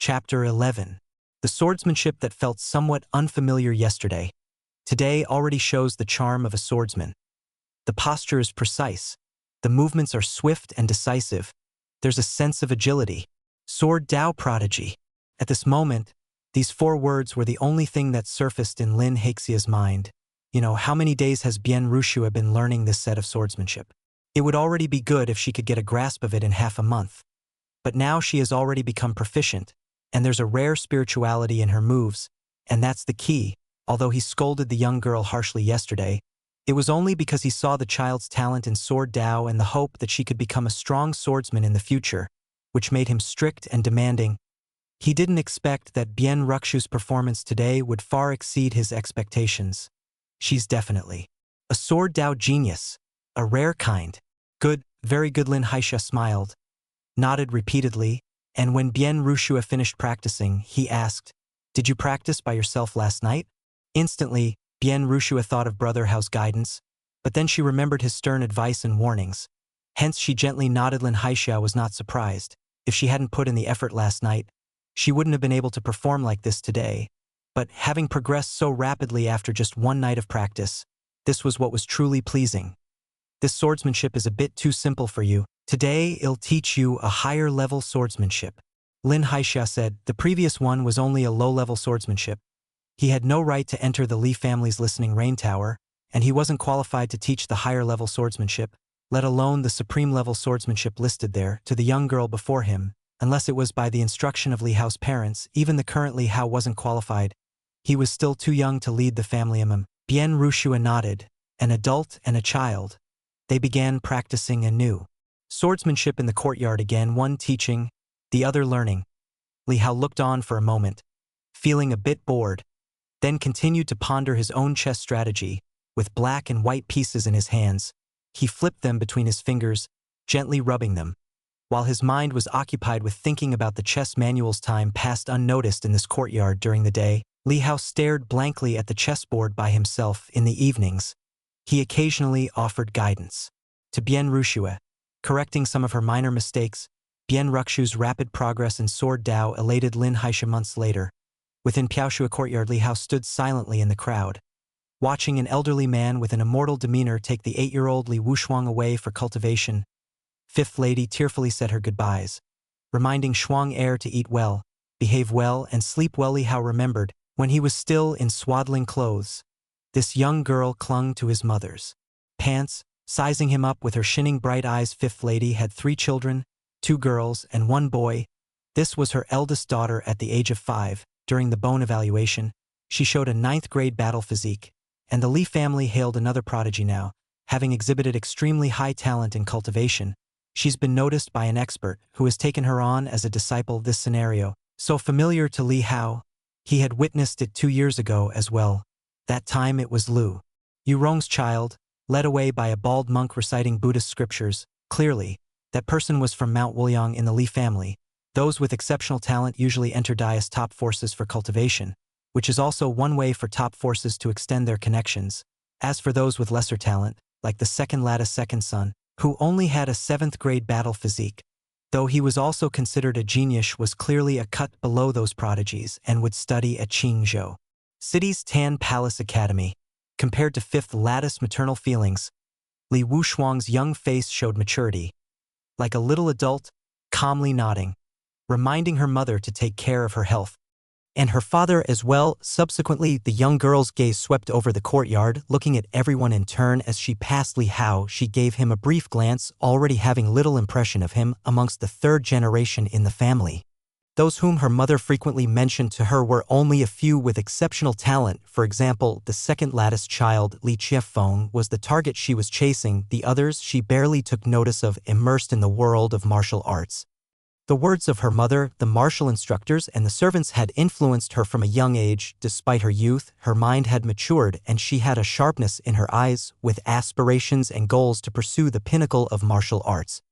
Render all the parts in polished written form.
Chapter 11. The swordsmanship that felt somewhat unfamiliar yesterday, today already shows the charm of a swordsman. The posture is precise. The movements are swift and decisive. There's a sense of agility. Sword Dao prodigy. At this moment, these 4 words were the only thing that surfaced in Lin Haixia's mind. How many days has Bien Rushua been learning this set of swordsmanship? It would already be good if she could get a grasp of it in half a month. But now she has already become proficient, and there's a rare spirituality in her moves, and that's the key. Although he scolded the young girl harshly yesterday, it was only because he saw the child's talent in Sword Dao and the hope that she could become a strong swordsman in the future, which made him strict and demanding. He didn't expect that Bien Rukshu's performance today would far exceed his expectations. She's definitely a Sword Dao genius, a rare kind. Good, very good. Lin Haixia smiled, nodded repeatedly, and when Bien Rushua finished practicing, he asked, "Did you practice by yourself last night?" Instantly, Bien Rushua thought of Brother Hao's guidance, but then she remembered his stern advice and warnings. Hence she gently nodded. Lin Haixia was not surprised. If she hadn't put in the effort last night, she wouldn't have been able to perform like this today. But having progressed so rapidly after just one night of practice, this was what was truly pleasing. "This swordsmanship is a bit too simple for you. Today, I'll teach you a higher-level swordsmanship," Lin Haixia said. The previous one was only a low-level swordsmanship. He had no right to enter the Li family's listening rain tower, and he wasn't qualified to teach the higher-level swordsmanship, let alone the supreme-level swordsmanship listed there, to the young girl before him, unless it was by the instruction of Li Hao's parents. Even the current Li Hao wasn't qualified. He was still too young to lead the family. Bien Rushua nodded. An adult and a child. They began practicing anew. Swordsmanship in the courtyard again, one teaching, the other learning. Li Hao looked on for a moment, feeling a bit bored, then continued to ponder his own chess strategy. With black and white pieces in his hands, he flipped them between his fingers, gently rubbing them. While his mind was occupied with thinking about the chess manuals, time passed unnoticed in this courtyard during the day. Li Hao stared blankly at the chessboard by himself. In the evenings, he occasionally offered guidance to Bien Rushua, correcting some of her minor mistakes. Bien Rukshu's rapid progress in Sword Dao elated Lin Haixia. Months later, within Piaoshua courtyard, Li Hao stood silently in the crowd, watching an elderly man with an immortal demeanor take the 8-year-old Li Wushuang away for cultivation. Fifth lady tearfully said her goodbyes, reminding Shuang heir to eat well, behave well, and sleep well. Li Hao remembered when he was still in swaddling clothes. This young girl clung to his mother's pants, sizing him up with her shining bright eyes. Fifth lady had 3 children, 2 girls and 1 boy. This was her eldest daughter at the age of 5. During the bone evaluation, she showed a 9th grade battle physique, and the Li family hailed another prodigy now. Having exhibited extremely high talent in cultivation, she's been noticed by an expert who has taken her on as a disciple. This scenario, so familiar to Li Hao, he had witnessed it 2 years ago as well. That time it was Lu Yurong's child, led away by a bald monk reciting Buddhist scriptures. Clearly, that person was from Mount Wuliang in the Li family. Those with exceptional talent usually enter Dai's top forces for cultivation, which is also one way for top forces to extend their connections. As for those with lesser talent, like the second lattice second son, who only had a 7th grade battle physique, though he was also considered a genius, was clearly a cut below those prodigies and would study at Qingzhou City's Tan Palace Academy. Compared to 5th lattice maternal feelings, Li Wushuang's young face showed maturity. Like a little adult, calmly nodding, reminding her mother to take care of her health, and her father as well. Subsequently, the young girl's gaze swept over the courtyard, looking at everyone in turn. As she passed Li Hao, she gave him a brief glance, already having little impression of him amongst the 3rd generation in the family. Those whom her mother frequently mentioned to her were only a few with exceptional talent. For example, the 2nd lattice child, Li Chiefeng, was the target she was chasing. The others she barely took notice of, immersed in the world of martial arts. The words of her mother, the martial instructors, and the servants had influenced her from a young age. Despite her youth, her mind had matured, and she had a sharpness in her eyes, with aspirations and goals to pursue the pinnacle of martial arts.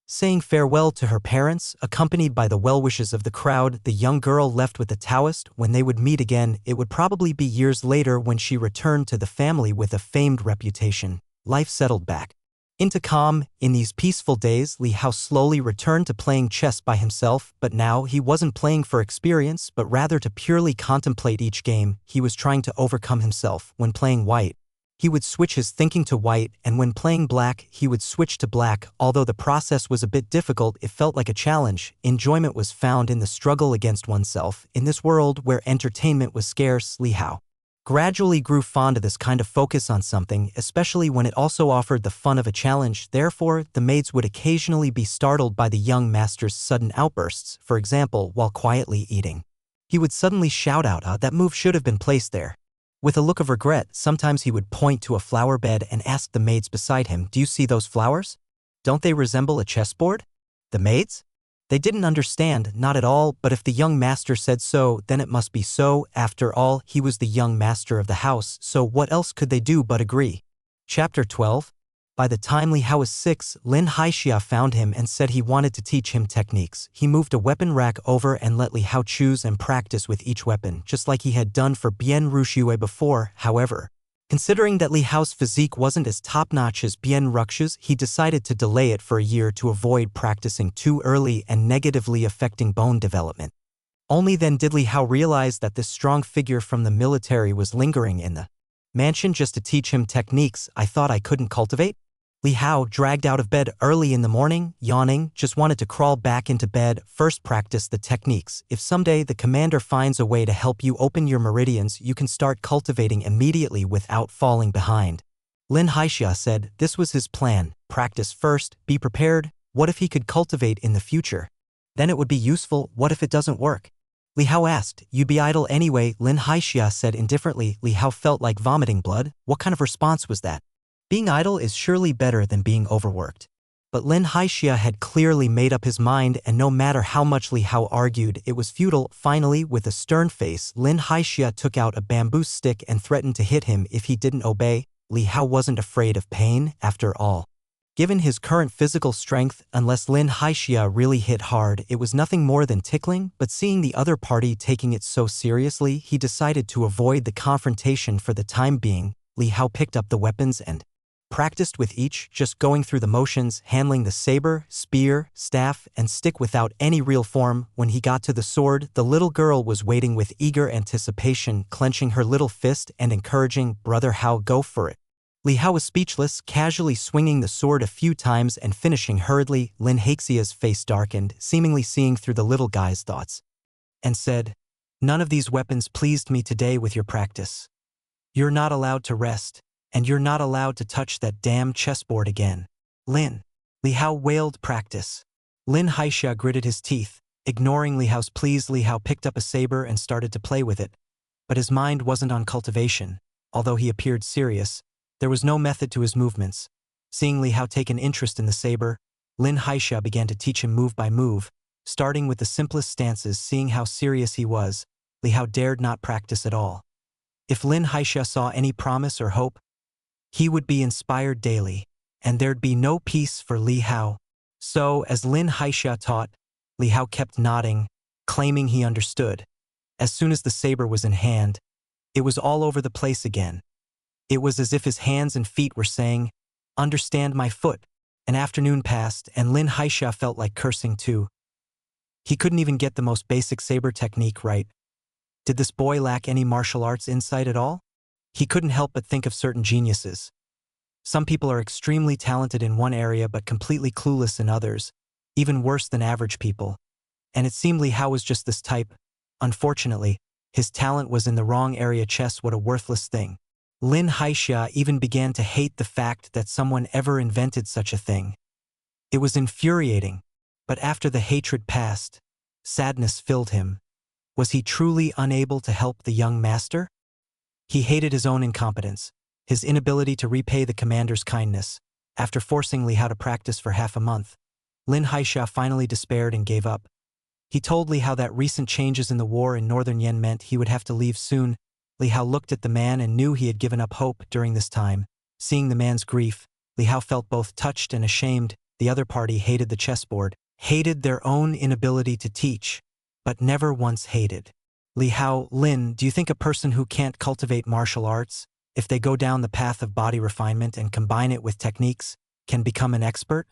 Saying farewell to her parents, accompanied by the well-wishes of the crowd, the young girl left with the Taoist. When they would meet again, it would probably be years later when she returned to the family with a famed reputation. Life settled back Into calm, in these peaceful days, Li Hao slowly returned to playing chess by himself, but now he wasn't playing for experience, but rather to purely contemplate each game. He was trying to overcome himself. When playing white, he would switch his thinking to white, and when playing black, he would switch to black. Although the process was a bit difficult, it felt like a challenge. Enjoyment was found in the struggle against oneself. In this world where entertainment was scarce, Li Hao gradually grew fond of this kind of focus on something, especially when it also offered the fun of a challenge. Therefore, the maids would occasionally be startled by the young master's sudden outbursts. For example, while quietly eating, he would suddenly shout out, that move should have been placed there. With a look of regret, sometimes he would point to a flower bed and ask the maids beside him, do you see those flowers? Don't they resemble a chessboard? The maids? They didn't understand, not at all, but if the young master said so, then it must be so. After all, he was the young master of the house, so what else could they do but agree? Chapter 12. By the time Li Hao was 6, Lin Haixia found him and said he wanted to teach him techniques. He moved a weapon rack over and let Li Hao choose and practice with each weapon, just like he had done for Bian Ruxiue before. However, considering that Li Hao's physique wasn't as top-notch as Bian Ruxiu's, he decided to delay it for a year to avoid practicing too early and negatively affecting bone development. Only then did Li Hao realize that this strong figure from the military was lingering in the mansion just to teach him techniques I thought I couldn't cultivate. Li Hao dragged out of bed early in the morning, yawning, just wanted to crawl back into bed. First, practice the techniques. If someday the commander finds a way to help you open your meridians, you can start cultivating immediately without falling behind. Lin Haixia said this was his plan. Practice first, be prepared. What if he could cultivate in the future? Then it would be useful. What if it doesn't work? Li Hao asked, you'd be idle anyway, Lin Haixia said indifferently. Li Hao felt like vomiting blood. What kind of response was that? Being idle is surely better than being overworked. But Lin Haixia had clearly made up his mind, and no matter how much Li Hao argued, it was futile. Finally, with a stern face, Lin Haixia took out a bamboo stick and threatened to hit him if he didn't obey. Li Hao wasn't afraid of pain, after all. Given his current physical strength, unless Lin Haixia really hit hard, it was nothing more than tickling, but seeing the other party taking it so seriously, he decided to avoid the confrontation for the time being. Li Hao picked up the weapons and practiced with each, just going through the motions, handling the saber, spear, staff, and stick without any real form. When he got to the sword, the little girl was waiting with eager anticipation, clenching her little fist and encouraging, Brother Hao, go for it. Li Hao was speechless, casually swinging the sword a few times and finishing hurriedly. Lin Haixia's face darkened, seemingly seeing through the little guy's thoughts, and said, none of these weapons pleased me today with your practice. You're not allowed to rest. And you're not allowed to touch that damn chessboard again. Lin. Li Hao wailed, practice. Lin Haixia gritted his teeth. Ignoring Li Hao's pleas, Li Hao picked up a saber and started to play with it. But his mind wasn't on cultivation. Although he appeared serious, there was no method to his movements. Seeing Li Hao take an interest in the saber, Lin Haixia began to teach him move by move, starting with the simplest stances. Seeing how serious he was, Li Hao dared not practice at all. If Lin Haixia saw any promise or hope, he would be inspired daily, and there'd be no peace for Li Hao. So, as Lin Haixia taught, Li Hao kept nodding, claiming he understood. As soon as the saber was in hand, it was all over the place again. It was as if his hands and feet were saying, understand my foot. An afternoon passed, and Lin Haixia felt like cursing too. He couldn't even get the most basic saber technique right. Did this boy lack any martial arts insight at all? He couldn't help but think of certain geniuses. Some people are extremely talented in one area but completely clueless in others, even worse than average people. And it seemed Li Hao was just this type. Unfortunately, his talent was in the wrong area. Chess, what a worthless thing. Lin Haixia even began to hate the fact that someone ever invented such a thing. It was infuriating, but after the hatred passed, sadness filled him. Was he truly unable to help the young master? He hated his own incompetence, his inability to repay the commander's kindness. After forcing Li Hao to practice for half a month, Lin Haixia finally despaired and gave up. He told Li Hao that recent changes in the war in northern Yen meant he would have to leave soon. Li Hao looked at the man and knew he had given up hope during this time. Seeing the man's grief, Li Hao felt both touched and ashamed. The other party hated the chessboard, hated their own inability to teach, but never once hated Li Hao. Lin, do you think a person who can't cultivate martial arts, if they go down the path of body refinement and combine it with techniques, can become an expert?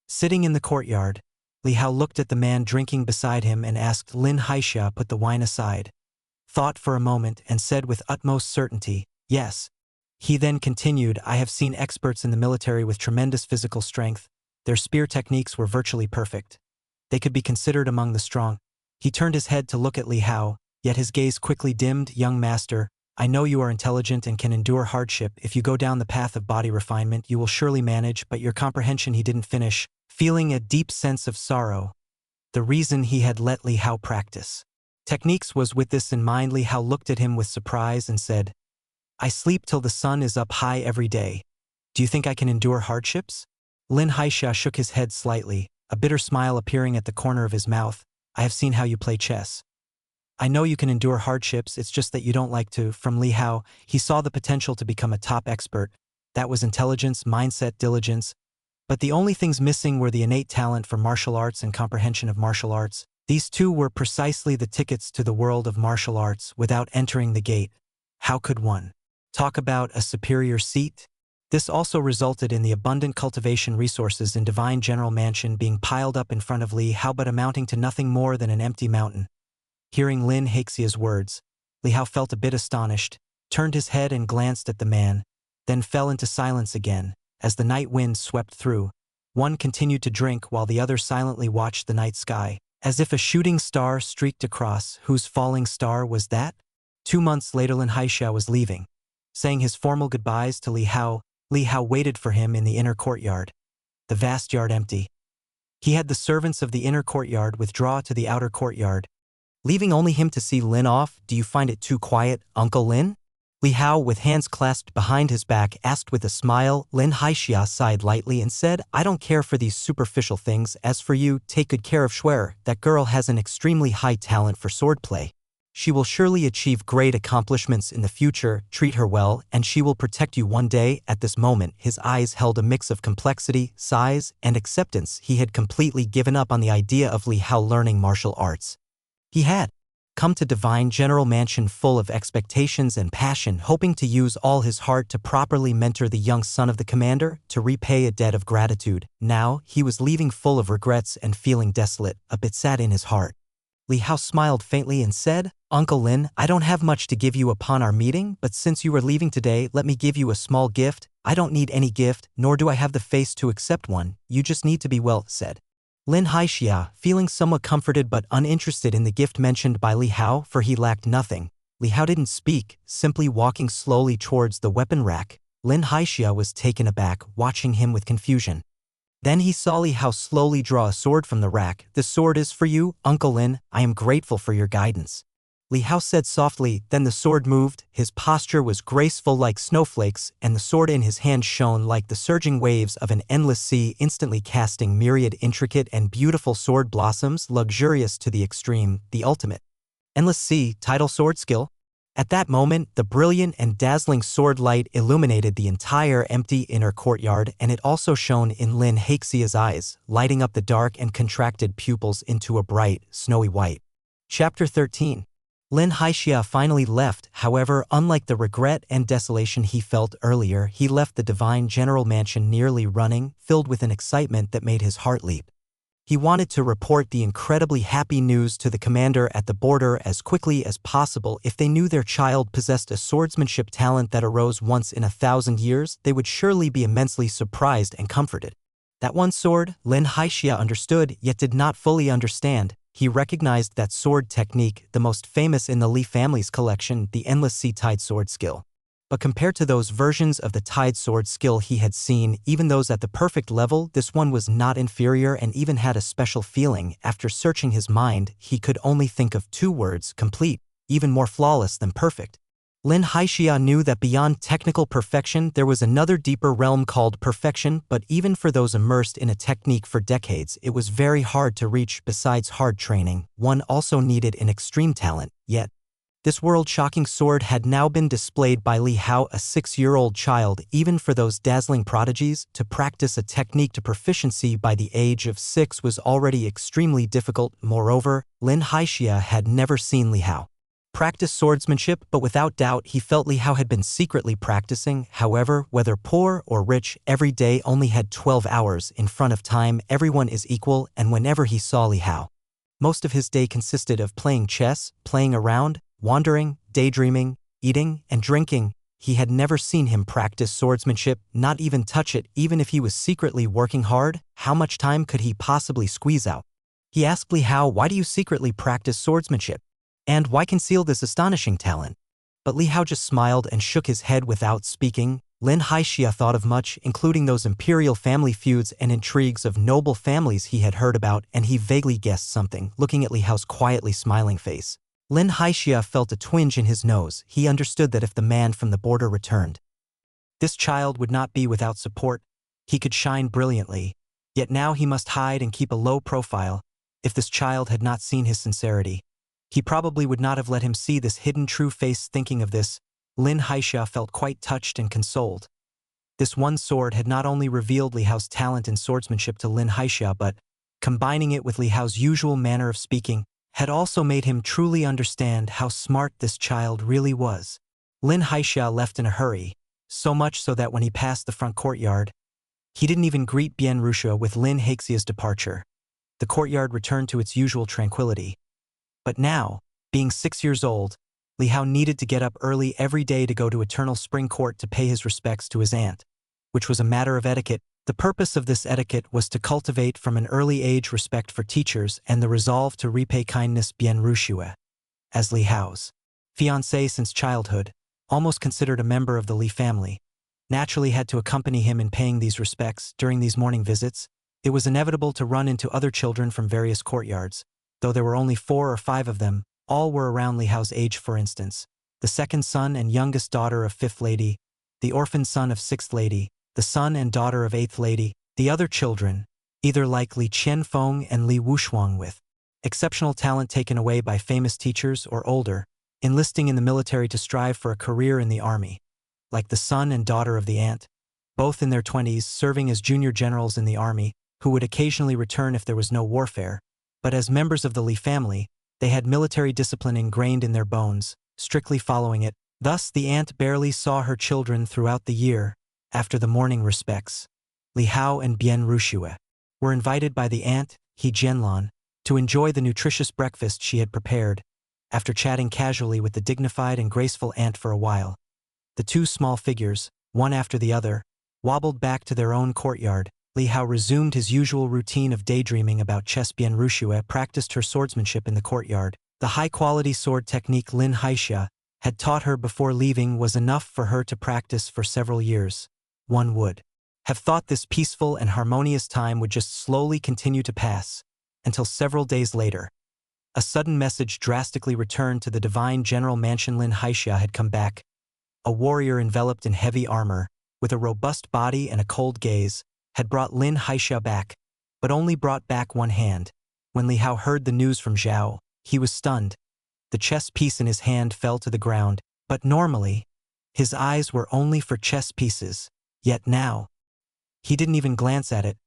Sitting in the courtyard, Li Hao looked at the man drinking beside him and asked Lin Haixia put the wine aside, thought for a moment and said with utmost certainty, yes. He then continued, I have seen experts in the military with tremendous physical strength. Their spear techniques were virtually perfect. They could be considered among the strong. He turned his head to look at Li Hao, yet his gaze quickly dimmed. Young master, I know you are intelligent and can endure hardship. If you go down the path of body refinement, you will surely manage, but your comprehension. He didn't finish, feeling a deep sense of sorrow. The reason he had let Li Hao practice techniques was with this in mind. Li Hao looked at him with surprise and said, I sleep till the sun is up high every day. Do you think I can endure hardships? Lin Haixia shook his head slightly, a bitter smile appearing at the corner of his mouth. I have seen how you play chess. I know you can endure hardships, it's just that you don't like to. From Li Hao, he saw the potential to become a top expert. That was intelligence, mindset, diligence. But the only things missing were the innate talent for martial arts and comprehension of martial arts. These two were precisely the tickets to the world of martial arts. Without entering the gate, how could one talk about a superior seat? This also resulted in the abundant cultivation resources in Divine General Mansion being piled up in front of Li Hao but amounting to nothing more than an empty mountain. Hearing Lin Haixia's words, Li Hao felt a bit astonished, turned his head and glanced at the man, then fell into silence again. As the night wind swept through, one continued to drink while the other silently watched the night sky, as if a shooting star streaked across. Whose falling star was that? 2 months later, Lin Haixia was leaving. Saying his formal goodbyes to Li Hao waited for him in the inner courtyard. The vast yard empty. He had the servants of the inner courtyard withdraw to the outer courtyard, leaving only him to see Lin off. Do you find it too quiet, Uncle Lin? Li Hao, with hands clasped behind his back, asked with a smile. Lin Haixia sighed lightly and said, I don't care for these superficial things. As for you, take good care of Shuer. That girl has an extremely high talent for swordplay. She will surely achieve great accomplishments in the future. Treat her well, and she will protect you one day. At this moment, his eyes held a mix of complexity, size, and acceptance. He had completely given up on the idea of Li Hao learning martial arts. He had come to Divine General Mansion full of expectations and passion, hoping to use all his heart to properly mentor the young son of the commander, to repay a debt of gratitude. Now, he was leaving full of regrets and feeling desolate, a bit sad in his heart. Li Hao smiled faintly and said, Uncle Lin, I don't have much to give you upon our meeting, but since you are leaving today, let me give you a small gift. I don't need any gift, nor do I have the face to accept one. You just need to be well, said Lin Haixia, feeling somewhat comforted but uninterested in the gift mentioned by Li Hao, for he lacked nothing. Li Hao didn't speak, simply walking slowly towards the weapon rack. Lin Haixia was taken aback, watching him with confusion. Then he saw Li Hao slowly draw a sword from the rack. This sword is for you, Uncle Lin. I am grateful for your guidance. Li Hao said softly, then the sword moved. His posture was graceful like snowflakes, and the sword in his hand shone like the surging waves of an endless sea, instantly casting myriad intricate and beautiful sword blossoms, luxurious to the extreme, the ultimate endless sea, title sword skill. At that moment, the brilliant and dazzling sword light illuminated the entire empty inner courtyard, and it also shone in Lin Haixia's eyes, lighting up the dark and contracted pupils into a bright, snowy white. Chapter 13. Lin Haixia finally left. However, unlike the regret and desolation he felt earlier, he left the Divine General Mansion nearly running, filled with an excitement that made his heart leap. He wanted to report the incredibly happy news to the commander at the border as quickly as possible. If they knew their child possessed a swordsmanship talent that arose once in 1,000 years, they would surely be immensely surprised and comforted. That one sword, Lin Haixia understood, yet did not fully understand. He recognized that sword technique, the most famous in the Li family's collection, the Endless Sea Tide Sword skill. But compared to those versions of the Tide Sword skill he had seen, even those at the perfect level, this one was not inferior and even had a special feeling. After searching his mind, he could only think of 2 words: complete, even more flawless than perfect. Lin Haixia knew that beyond technical perfection there was another deeper realm called perfection, but even for those immersed in a technique for decades, it was very hard to reach. Besides hard training, one also needed an extreme talent, yet this world-shocking sword had now been displayed by Li Hao, a 6-year-old child. Even for those dazzling prodigies, to practice a technique to proficiency by the age of 6 was already extremely difficult. Moreover, Lin Haixia had never seen Li Hao Practice swordsmanship, but without doubt he felt Li Hao had been secretly practicing. However, whether poor or rich, every day only had 12 hours. In front of time, everyone is equal, and whenever he saw Li Hao, most of his day consisted of playing chess, playing around, wandering, daydreaming, eating, and drinking. He had never seen him practice swordsmanship, not even touch it. Even if he was secretly working hard, how much time could he possibly squeeze out? He asked Li Hao, "Why do you secretly practice swordsmanship? And why conceal this astonishing talent?" But Li Hao just smiled and shook his head without speaking. Lin Haixia thought of much, including those imperial family feuds and intrigues of noble families he had heard about, and he vaguely guessed something, looking at Li Hao's quietly smiling face. Lin Haixia felt a twinge in his nose. He understood that if the man from the border returned, this child would not be without support. He could shine brilliantly. Yet now he must hide and keep a low profile. If this child had not seen his sincerity, he probably would not have let him see this hidden true face. Thinking of this, Lin Haixia felt quite touched and consoled. This one sword had not only revealed Li Hao's talent in swordsmanship to Lin Haixia, but, combining it with Li Hao's usual manner of speaking, had also made him truly understand how smart this child really was. Lin Haixia left in a hurry, so much so that when he passed the front courtyard, he didn't even greet Bian Ruxia with Lin Haixia's departure. The courtyard returned to its usual tranquility. But now, being 6 years old, Li Hao needed to get up early every day to go to Eternal Spring Court to pay his respects to his aunt, which was a matter of etiquette. The purpose of this etiquette was to cultivate from an early age respect for teachers and the resolve to repay kindness. Bian Ruxia, as Li Hao's fiancé since childhood, almost considered a member of the Li family, naturally had to accompany him in paying these respects. During these morning visits, it was inevitable to run into other children from various courtyards. Though there were only 4 or 5 of them, all were around Li Hao's age. For instance, the second son and youngest daughter of 5th lady, the orphan son of 6th lady, the son and daughter of 8th lady, the other children, either like Li Qianfeng and Li Wushuang with exceptional talent taken away by famous teachers or older, enlisting in the military to strive for a career in the army, like the son and daughter of the aunt, both in their 20s serving as junior generals in the army, who would occasionally return if there was no warfare. But as members of the Li family, they had military discipline ingrained in their bones, strictly following it. Thus, the aunt barely saw her children throughout the year. After the morning respects, Li Hao and Bian Ruxia were invited by the aunt, He Jianlan, to enjoy the nutritious breakfast she had prepared. After chatting casually with the dignified and graceful aunt for a while, the 2 small figures, one after the other, wobbled back to their own courtyard. Li Hao resumed his usual routine of daydreaming about chess. Bian Ruxia practiced her swordsmanship in the courtyard. The high-quality sword technique Lin Haixia had taught her before leaving was enough for her to practice for several years. One would have thought this peaceful and harmonious time would just slowly continue to pass, until several days later, a sudden message drastically returned to the divine general mansion. Lin Haixia had come back, a warrior enveloped in heavy armor, with a robust body and a cold gaze, had brought Lin Haixia back, but only brought back one hand. When Li Hao heard the news from Zhao, he was stunned. The chess piece in his hand fell to the ground, but normally, his eyes were only for chess pieces. Yet now, he didn't even glance at it.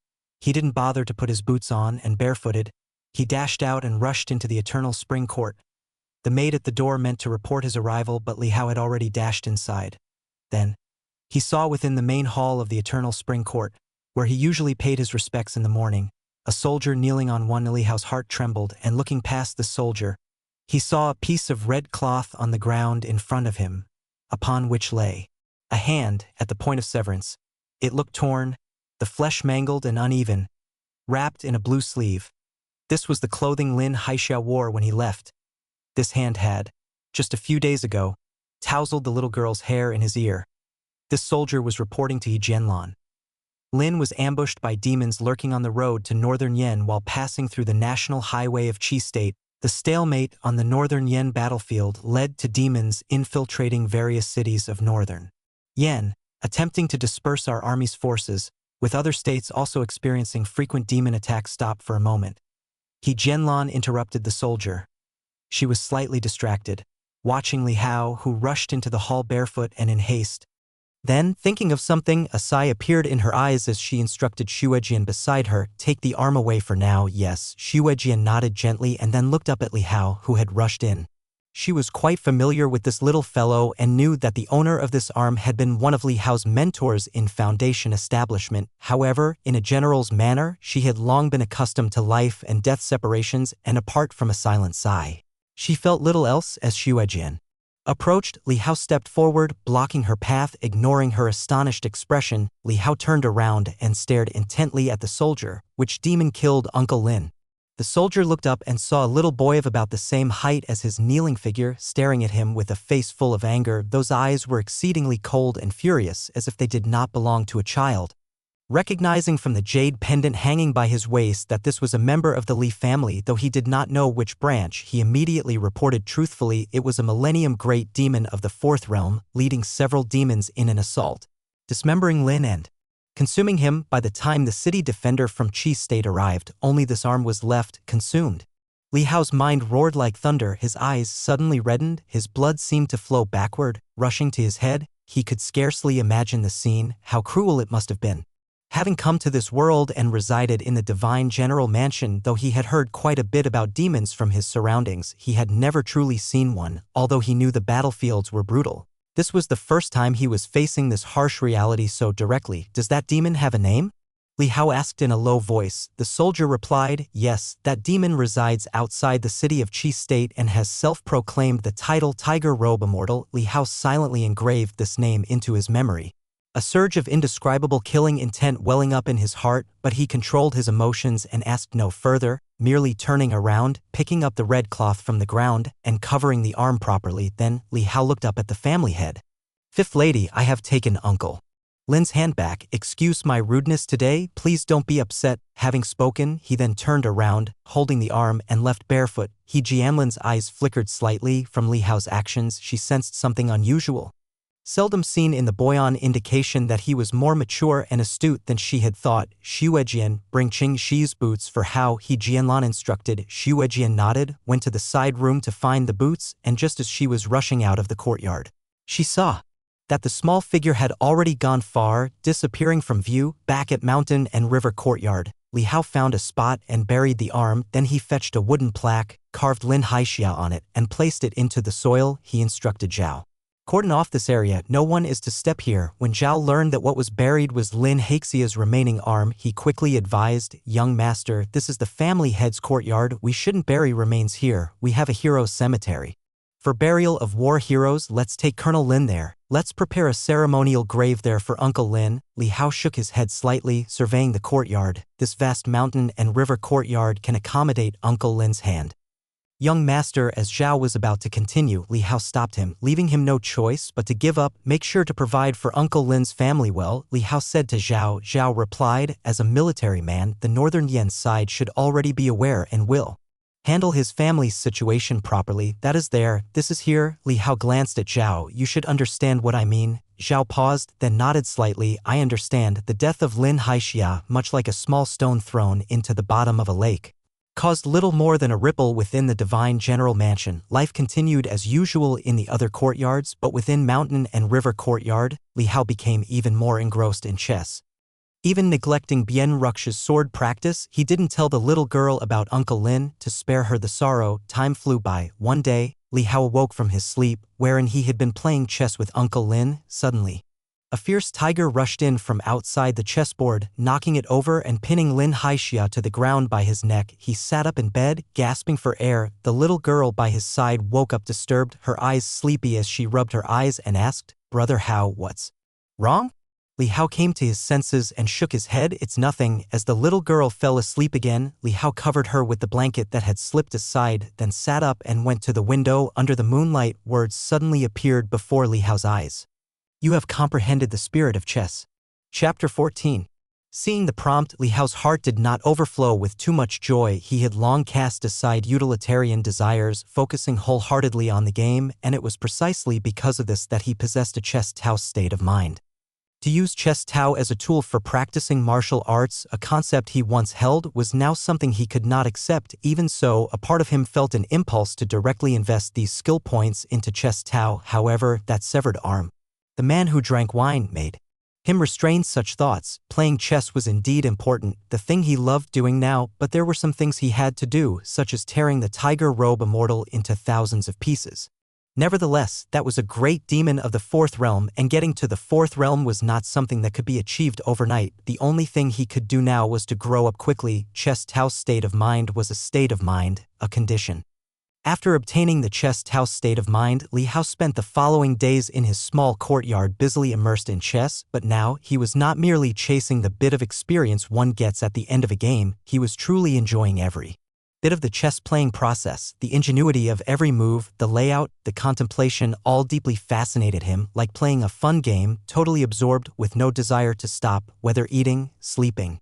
He didn't bother to put his boots on, and barefooted, he dashed out and rushed into the Eternal Spring Court. The maid at the door meant to report his arrival, but Li Hao had already dashed inside. Then, he saw within the main hall of the Eternal Spring Court, where he usually paid his respects in the morning, a soldier kneeling on one. Li Hao's heart trembled, and looking past the soldier, he saw a piece of red cloth on the ground in front of him, upon which lay a hand at the point of severance. It looked torn, the flesh mangled and uneven, wrapped in a blue sleeve. This was the clothing Lin Haixia wore when he left. This hand had, just a few days ago, tousled the little girl's hair in his ear. This soldier was reporting to He Jianlan. Lin was ambushed by demons lurking on the road to northern Yen while passing through the national highway of Qi State. The stalemate on the northern Yen battlefield led to demons infiltrating various cities of northern Yen, attempting to disperse our army's forces, with other states also experiencing frequent demon attacks. Stop for a moment. He Jianlan interrupted the soldier. She was slightly distracted, watching Li Hao, who rushed into the hall barefoot and in haste. Then, thinking of something, a sigh appeared in her eyes as she instructed Xuejian beside her, "Take the arm away for now." "Yes." Xuejian nodded gently and then looked up at Li Hao, who had rushed in. She was quite familiar with this little fellow and knew that the owner of this arm had been one of Li Hao's mentors in Foundation establishment. However, in a general's manner, she had long been accustomed to life and death separations and apart from a silent sigh. She felt little else as Xue Jian approached. Li Hao stepped forward, blocking her path. Ignoring her astonished expression, Li Hao turned around and stared intently at the soldier. Which demon killed Uncle Lin? The soldier looked up and saw a little boy of about the same height as his kneeling figure staring at him with a face full of anger. Those eyes were exceedingly cold and furious, as if they did not belong to a child. Recognizing from the jade pendant hanging by his waist that this was a member of the Li family, though he did not know which branch, he immediately reported truthfully it was a Millennium Great Demon of the Fourth Realm, leading several demons in an assault, dismembering Lin and consuming him. By the time the city defender from Qi State arrived, only this arm was left, consumed. Li Hao's mind roared like thunder. His eyes suddenly reddened, his blood seemed to flow backward, rushing to his head. He could scarcely imagine the scene, how cruel it must have been. Having come to this world and resided in the Divine General Mansion, though he had heard quite a bit about demons from his surroundings, he had never truly seen one, although he knew the battlefields were brutal. This was the first time he was facing this harsh reality so directly. Does that demon have a name? Li Hao asked in a low voice. The soldier replied, yes, that demon resides outside the city of Qi State and has self-proclaimed the title Tiger Robe Immortal. Li Hao silently engraved this name into his memory. A surge of indescribable killing intent welling up in his heart, but he controlled his emotions and asked no further, merely turning around, picking up the red cloth from the ground, and covering the arm properly. Then, Li Hao looked up at the family head. Fifth lady, I have taken Uncle Lin's hand back. Excuse my rudeness today, please don't be upset. Having spoken, he then turned around, holding the arm, and left barefoot. Jianlin's eyes flickered slightly. From Li Hao's actions, she sensed something unusual, seldom seen in the boy, on indication that he was more mature and astute than she had thought. Xue Jian, bring Qing Shi's boots for Hao. Jianlan instructed. Xue Jian nodded, went to the side room to find the boots, and just as she was rushing out of the courtyard, she saw that the small figure had already gone far, disappearing from view. Back at Mountain and River Courtyard, Li Hao found a spot and buried the arm. Then he fetched a wooden plaque, carved Lin Haixia on it, and placed it into the soil. He instructed Zhao, cordon off this area, no one is to step here. When Zhao learned that what was buried was Lin Haixia's remaining arm, he quickly advised, young master, this is the family head's courtyard, we shouldn't bury remains here, we have a hero's cemetery. For burial of war heroes, let's take Colonel Lin there. Let's prepare a ceremonial grave there for Uncle Lin. Li Hao shook his head slightly, surveying the courtyard. This vast mountain and river courtyard can accommodate Uncle Lin's hand. Young master, as Zhao was about to continue, Li Hao stopped him, leaving him no choice but to give up. Make sure to provide for Uncle Lin's family well, Li Hao said to Zhao. Zhao replied, as a military man, the northern Yan side should already be aware and will handle his family's situation properly. That is there, this is here. Li Hao glanced at Zhao. You should understand what I mean. Zhao paused, then nodded slightly. I understand. The death of Lin Haixia, much like a small stone thrown into the bottom of a lake, caused little more than a ripple within the Divine General Mansion. Life continued as usual in the other courtyards, but within Mountain and River Courtyard, Li Hao became even more engrossed in chess. Even neglecting Bien Rux's sword practice, he didn't tell the little girl about Uncle Lin to spare her the sorrow. Time flew by. One day, Li Hao awoke from his sleep, wherein he had been playing chess with Uncle Lin. Suddenly, a fierce tiger rushed in from outside the chessboard, knocking it over and pinning Lin Haixia to the ground by his neck. He sat up in bed, gasping for air. The little girl by his side woke up disturbed, her eyes sleepy as she rubbed her eyes and asked, Brother Hao, what's wrong? Li Hao came to his senses and shook his head. It's nothing. As the little girl fell asleep again, Li Hao covered her with the blanket that had slipped aside, then sat up and went to the window. Under the moonlight, words suddenly appeared before Li Hao's eyes. You have comprehended the spirit of chess. Chapter 14. Seeing the prompt, Li Hao's heart did not overflow with too much joy. He had long cast aside utilitarian desires, focusing wholeheartedly on the game, and it was precisely because of this that he possessed a chess Tao state of mind. To use chess Tao as a tool for practicing martial arts, a concept he once held, was now something he could not accept. Even so, a part of him felt an impulse to directly invest these skill points into chess Tao. However, that severed arm, the man who drank wine, made Him restrained such thoughts. Playing chess was indeed important, the thing he loved doing now, but there were some things he had to do, such as tearing the tiger robe immortal into thousands of pieces. Nevertheless, that was a great demon of the fourth realm, and getting to the fourth realm was not something that could be achieved overnight. The only thing he could do now was to grow up quickly. Chest house state of mind was a state of mind, a condition. After obtaining the chest house state of mind, Li Hao spent the following days in his small courtyard busily immersed in chess, but now he was not merely chasing the bit of experience one gets at the end of a game, he was truly enjoying every bit of the chess-playing process. The ingenuity of every move, the layout, the contemplation all deeply fascinated him, like playing a fun game, totally absorbed with no desire to stop, whether eating, sleeping,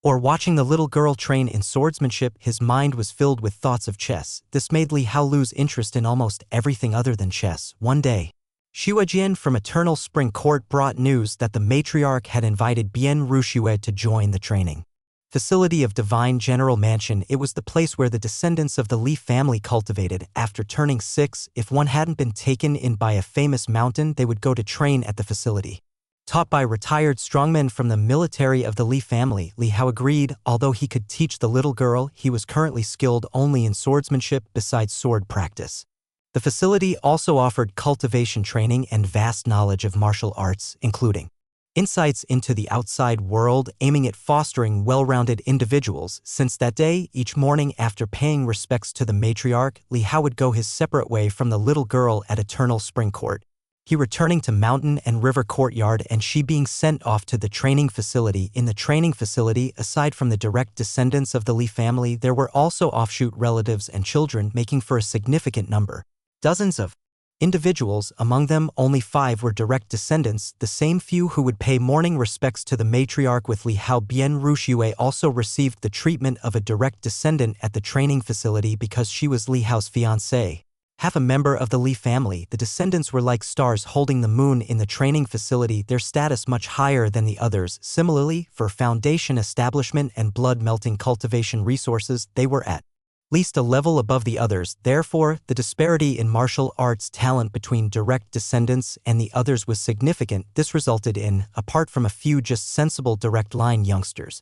or watching the little girl train in swordsmanship. His mind was filled with thoughts of chess. This made Li Hao lose interest in almost everything other than chess. One day, Xuejian from Eternal Spring Court brought news that the matriarch had invited Bian Ruxue to join the training facility of Divine General Mansion. It was the place where the descendants of the Li family cultivated. After turning 6, if one hadn't been taken in by a famous mountain, they would go to train at the facility. Taught by retired strongmen from the military of the Li family, Li Hao agreed. Although he could teach the little girl, he was currently skilled only in swordsmanship besides sword practice. The facility also offered cultivation training and vast knowledge of martial arts, including insights into the outside world, aiming at fostering well-rounded individuals. Since that day, each morning after paying respects to the matriarch, Li Hao would go his separate way from the little girl at Eternal Spring Court. He returning to Mountain and River Courtyard, and she being sent off to the training facility. In the training facility, aside from the direct descendants of the Li family, there were also offshoot relatives and children, making for a significant number. Dozens of individuals, among them only 5 were direct descendants, the same few who would pay morning respects to the matriarch. With Li Hao, Bian Ruxue also received the treatment of a direct descendant at the training facility because she was Li Hao's fiancée. Half a member of the Li family, the descendants were like stars holding the moon in the training facility, their status much higher than the others. Similarly, for foundation establishment and blood-melting cultivation resources, they were at least a level above the others. Therefore, the disparity in martial arts talent between direct descendants and the others was significant. This resulted in, apart from a few just sensible direct-line youngsters,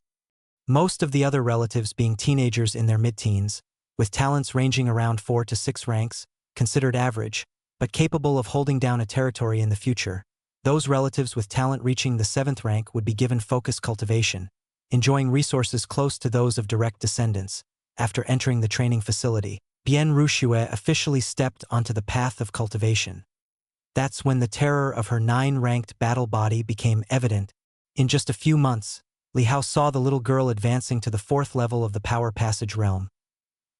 most of the other relatives being teenagers in their mid-teens, with talents ranging around 4 to 6 ranks, considered average, but capable of holding down a territory in the future. Those relatives with talent reaching the 7th rank would be given focused cultivation, enjoying resources close to those of direct descendants. After entering the training facility, Bian Ruxue officially stepped onto the path of cultivation. That's when the terror of her 9-ranked battle body became evident. In just a few months, Li Hao saw the little girl advancing to the 4th level of the Power Passage realm.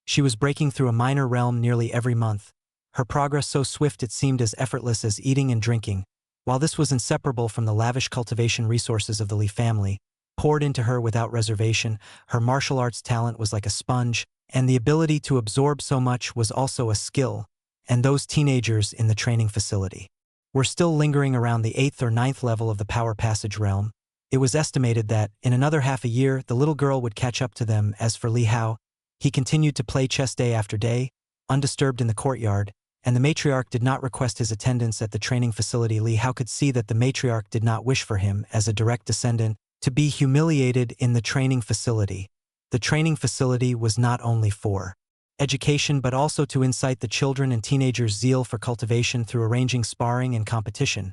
She was breaking through a minor realm nearly every month, her progress so swift it seemed as effortless as eating and drinking. While this was inseparable from the lavish cultivation resources of the Li family, poured into her without reservation, her martial arts talent was like a sponge, and the ability to absorb so much was also a skill. And those teenagers in the training facility were still lingering around the 8th or 9th level of the Power Passage realm. It was estimated that, in another half a year, the little girl would catch up to them. As for Li Hao, he continued to play chess day after day, undisturbed in the courtyard, and the matriarch did not request his attendance at the training facility. Li Hao could see that the matriarch did not wish for him, as a direct descendant, to be humiliated in the training facility. The training facility was not only for education but also to incite the children and teenagers' zeal for cultivation through arranging sparring and competition.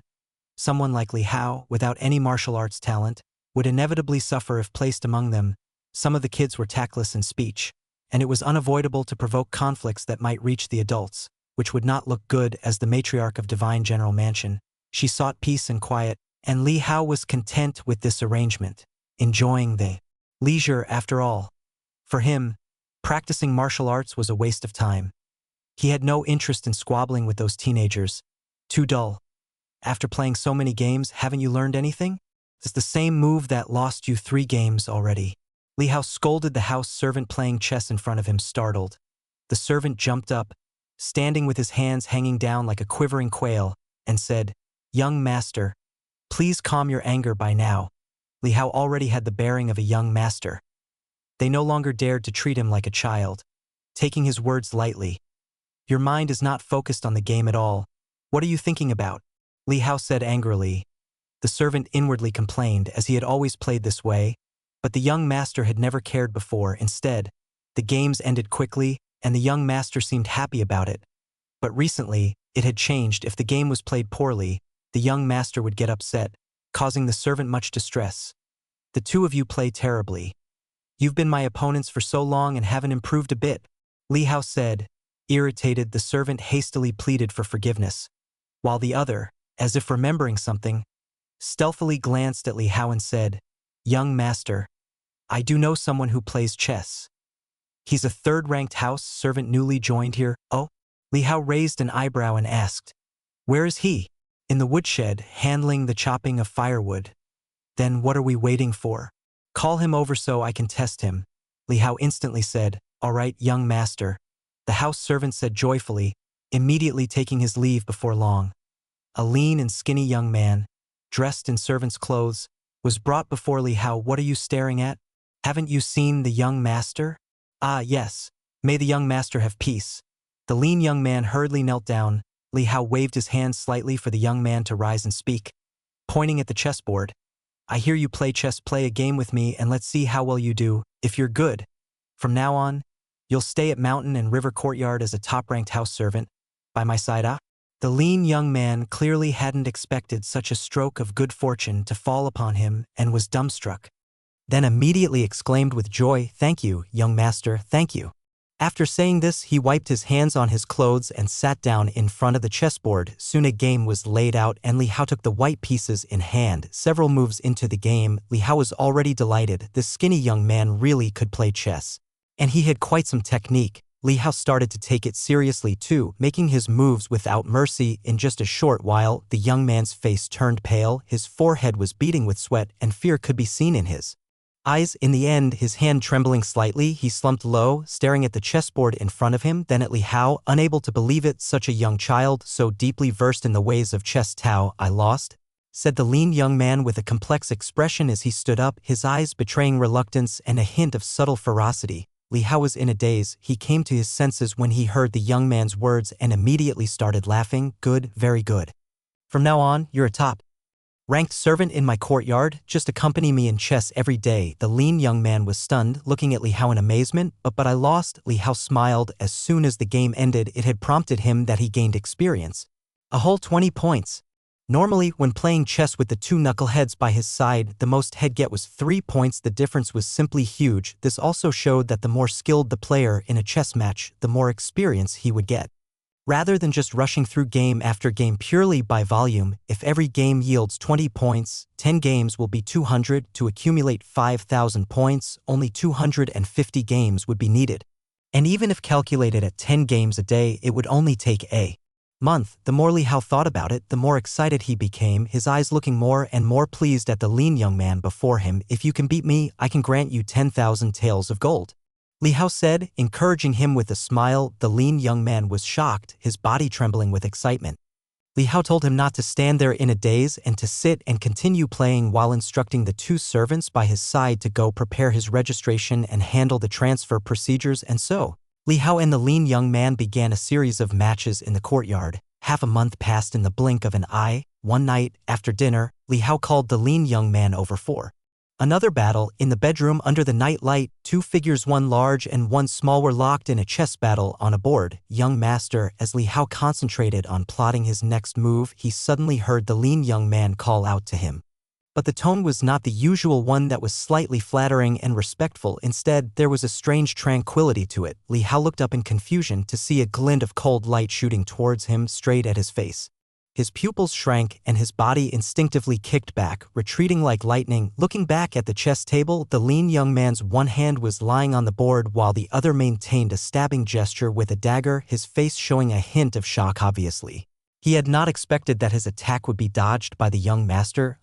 Someone like Li Hao, without any martial arts talent, would inevitably suffer if placed among them. Some of the kids were tactless in speech, and it was unavoidable to provoke conflicts that might reach the adults, which would not look good. As the matriarch of Divine General Mansion, she sought peace and quiet, and Li Hao was content with this arrangement, enjoying the leisure. After all, for him, practicing martial arts was a waste of time. He had no interest in squabbling with those teenagers. Too dull. After playing so many games, haven't you learned anything? It's the same move that lost you 3 games already. Li Hao scolded the house servant playing chess in front of him, startled. The servant jumped up, standing with his hands hanging down like a quivering quail, and said, "Young master, please calm your anger by now." Li Hao already had the bearing of a young master. They no longer dared to treat him like a child, taking his words lightly. "Your mind is not focused on the game at all. What are you thinking about?" Li Hao said angrily. The servant inwardly complained, as he had always played this way, but the young master had never cared before. Instead, the games ended quickly, and the young master seemed happy about it. But recently, it had changed. If the game was played poorly, the young master would get upset, causing the servant much distress. The two of you play terribly. You've been my opponents for so long and haven't improved a bit, Li Hao said. Irritated, the servant hastily pleaded for forgiveness, while the other, as if remembering something, stealthily glanced at Li Hao and said, "Young master, I do know someone who plays chess. He's a third-ranked house servant newly joined here." "Oh?" Li Hao raised an eyebrow and asked, "Where is he?" "In the woodshed, handling the chopping of firewood." "Then what are we waiting for? Call him over so I can test him." Li Hao instantly said, "All right, young master." The house servant said joyfully, immediately taking his leave before long. A lean and skinny young man, dressed in servant's clothes, was brought before Li Hao. "What are you staring at? Haven't you seen the young master?" "Ah, yes. May the young master have peace." The lean young man hurriedly knelt down. Li Hao waved his hand slightly for the young man to rise and speak. Pointing at the chessboard, "I hear you play chess. Play a game with me and let's see how well you do. If you're good, from now on, you'll stay at Mountain and River Courtyard as a top-ranked house servant, by my side." Ah? The lean young man clearly hadn't expected such a stroke of good fortune to fall upon him and was dumbstruck. Then immediately exclaimed with joy, "Thank you, young master, thank you." After saying this, he wiped his hands on his clothes and sat down in front of the chessboard. Soon a game was laid out and Li Hao took the white pieces in hand. Several moves into the game, Li Hao was already delighted. This skinny young man really could play chess. And he had quite some technique. Li Hao started to take it seriously too, making his moves without mercy. In just a short while, the young man's face turned pale, his forehead was beading with sweat, and fear could be seen in his eyes. In the end, his hand trembling slightly, he slumped low, staring at the chessboard in front of him, then at Li Hao, unable to believe it. "Such a young child, so deeply versed in the ways of chess." "Tao, I lost?" said the lean young man with a complex expression as he stood up, his eyes betraying reluctance and a hint of subtle ferocity. Li Hao was in a daze. He came to his senses when he heard the young man's words and immediately started laughing. "Good, very good. From now on, you're a top-ranked servant in my courtyard. Just accompany me in chess every day." The lean young man was stunned, looking at Li Hao in amazement. But I lost." Li Hao smiled. As soon as the game ended, it had prompted him that he gained experience. A whole 20 points. Normally, when playing chess with the two knuckleheads by his side, the most he'd get was 3 points. The difference was simply huge. This also showed that the more skilled the player in a chess match, the more experience he would get. Rather than just rushing through game after game purely by volume, if every game yields 20 points, 10 games will be 200. To accumulate 5,000 points, only 250 games would be needed. And even if calculated at 10 games a day, it would only take a month. The more Li Hao thought about it, the more excited he became, his eyes looking more and more pleased at the lean young man before him. "If you can beat me, I can grant you 10,000 taels of gold," Li Hao said, encouraging him with a smile. The lean young man was shocked, his body trembling with excitement. Li Hao told him not to stand there in a daze and to sit and continue playing while instructing the two servants by his side to go prepare his registration and handle the transfer procedures. And so, Li Hao and the lean young man began a series of matches in the courtyard. Half a month passed in the blink of an eye. One night, after dinner, Li Hao called the lean young man over for another battle. In the bedroom under the night light, two figures, one large and one small, were locked in a chess battle on a board. "Young master," as Li Hao concentrated on plotting his next move, he suddenly heard the lean young man call out to him. But the tone was not the usual one that was slightly flattering and respectful. Instead, there was a strange tranquility to it. Li Hao looked up in confusion to see a glint of cold light shooting towards him straight at his face. His pupils shrank and his body instinctively kicked back, retreating like lightning. Looking back at the chess table, the lean young man's one hand was lying on the board while the other maintained a stabbing gesture with a dagger, his face showing a hint of shock. Obviously, he had not expected that his attack would be dodged by the young master.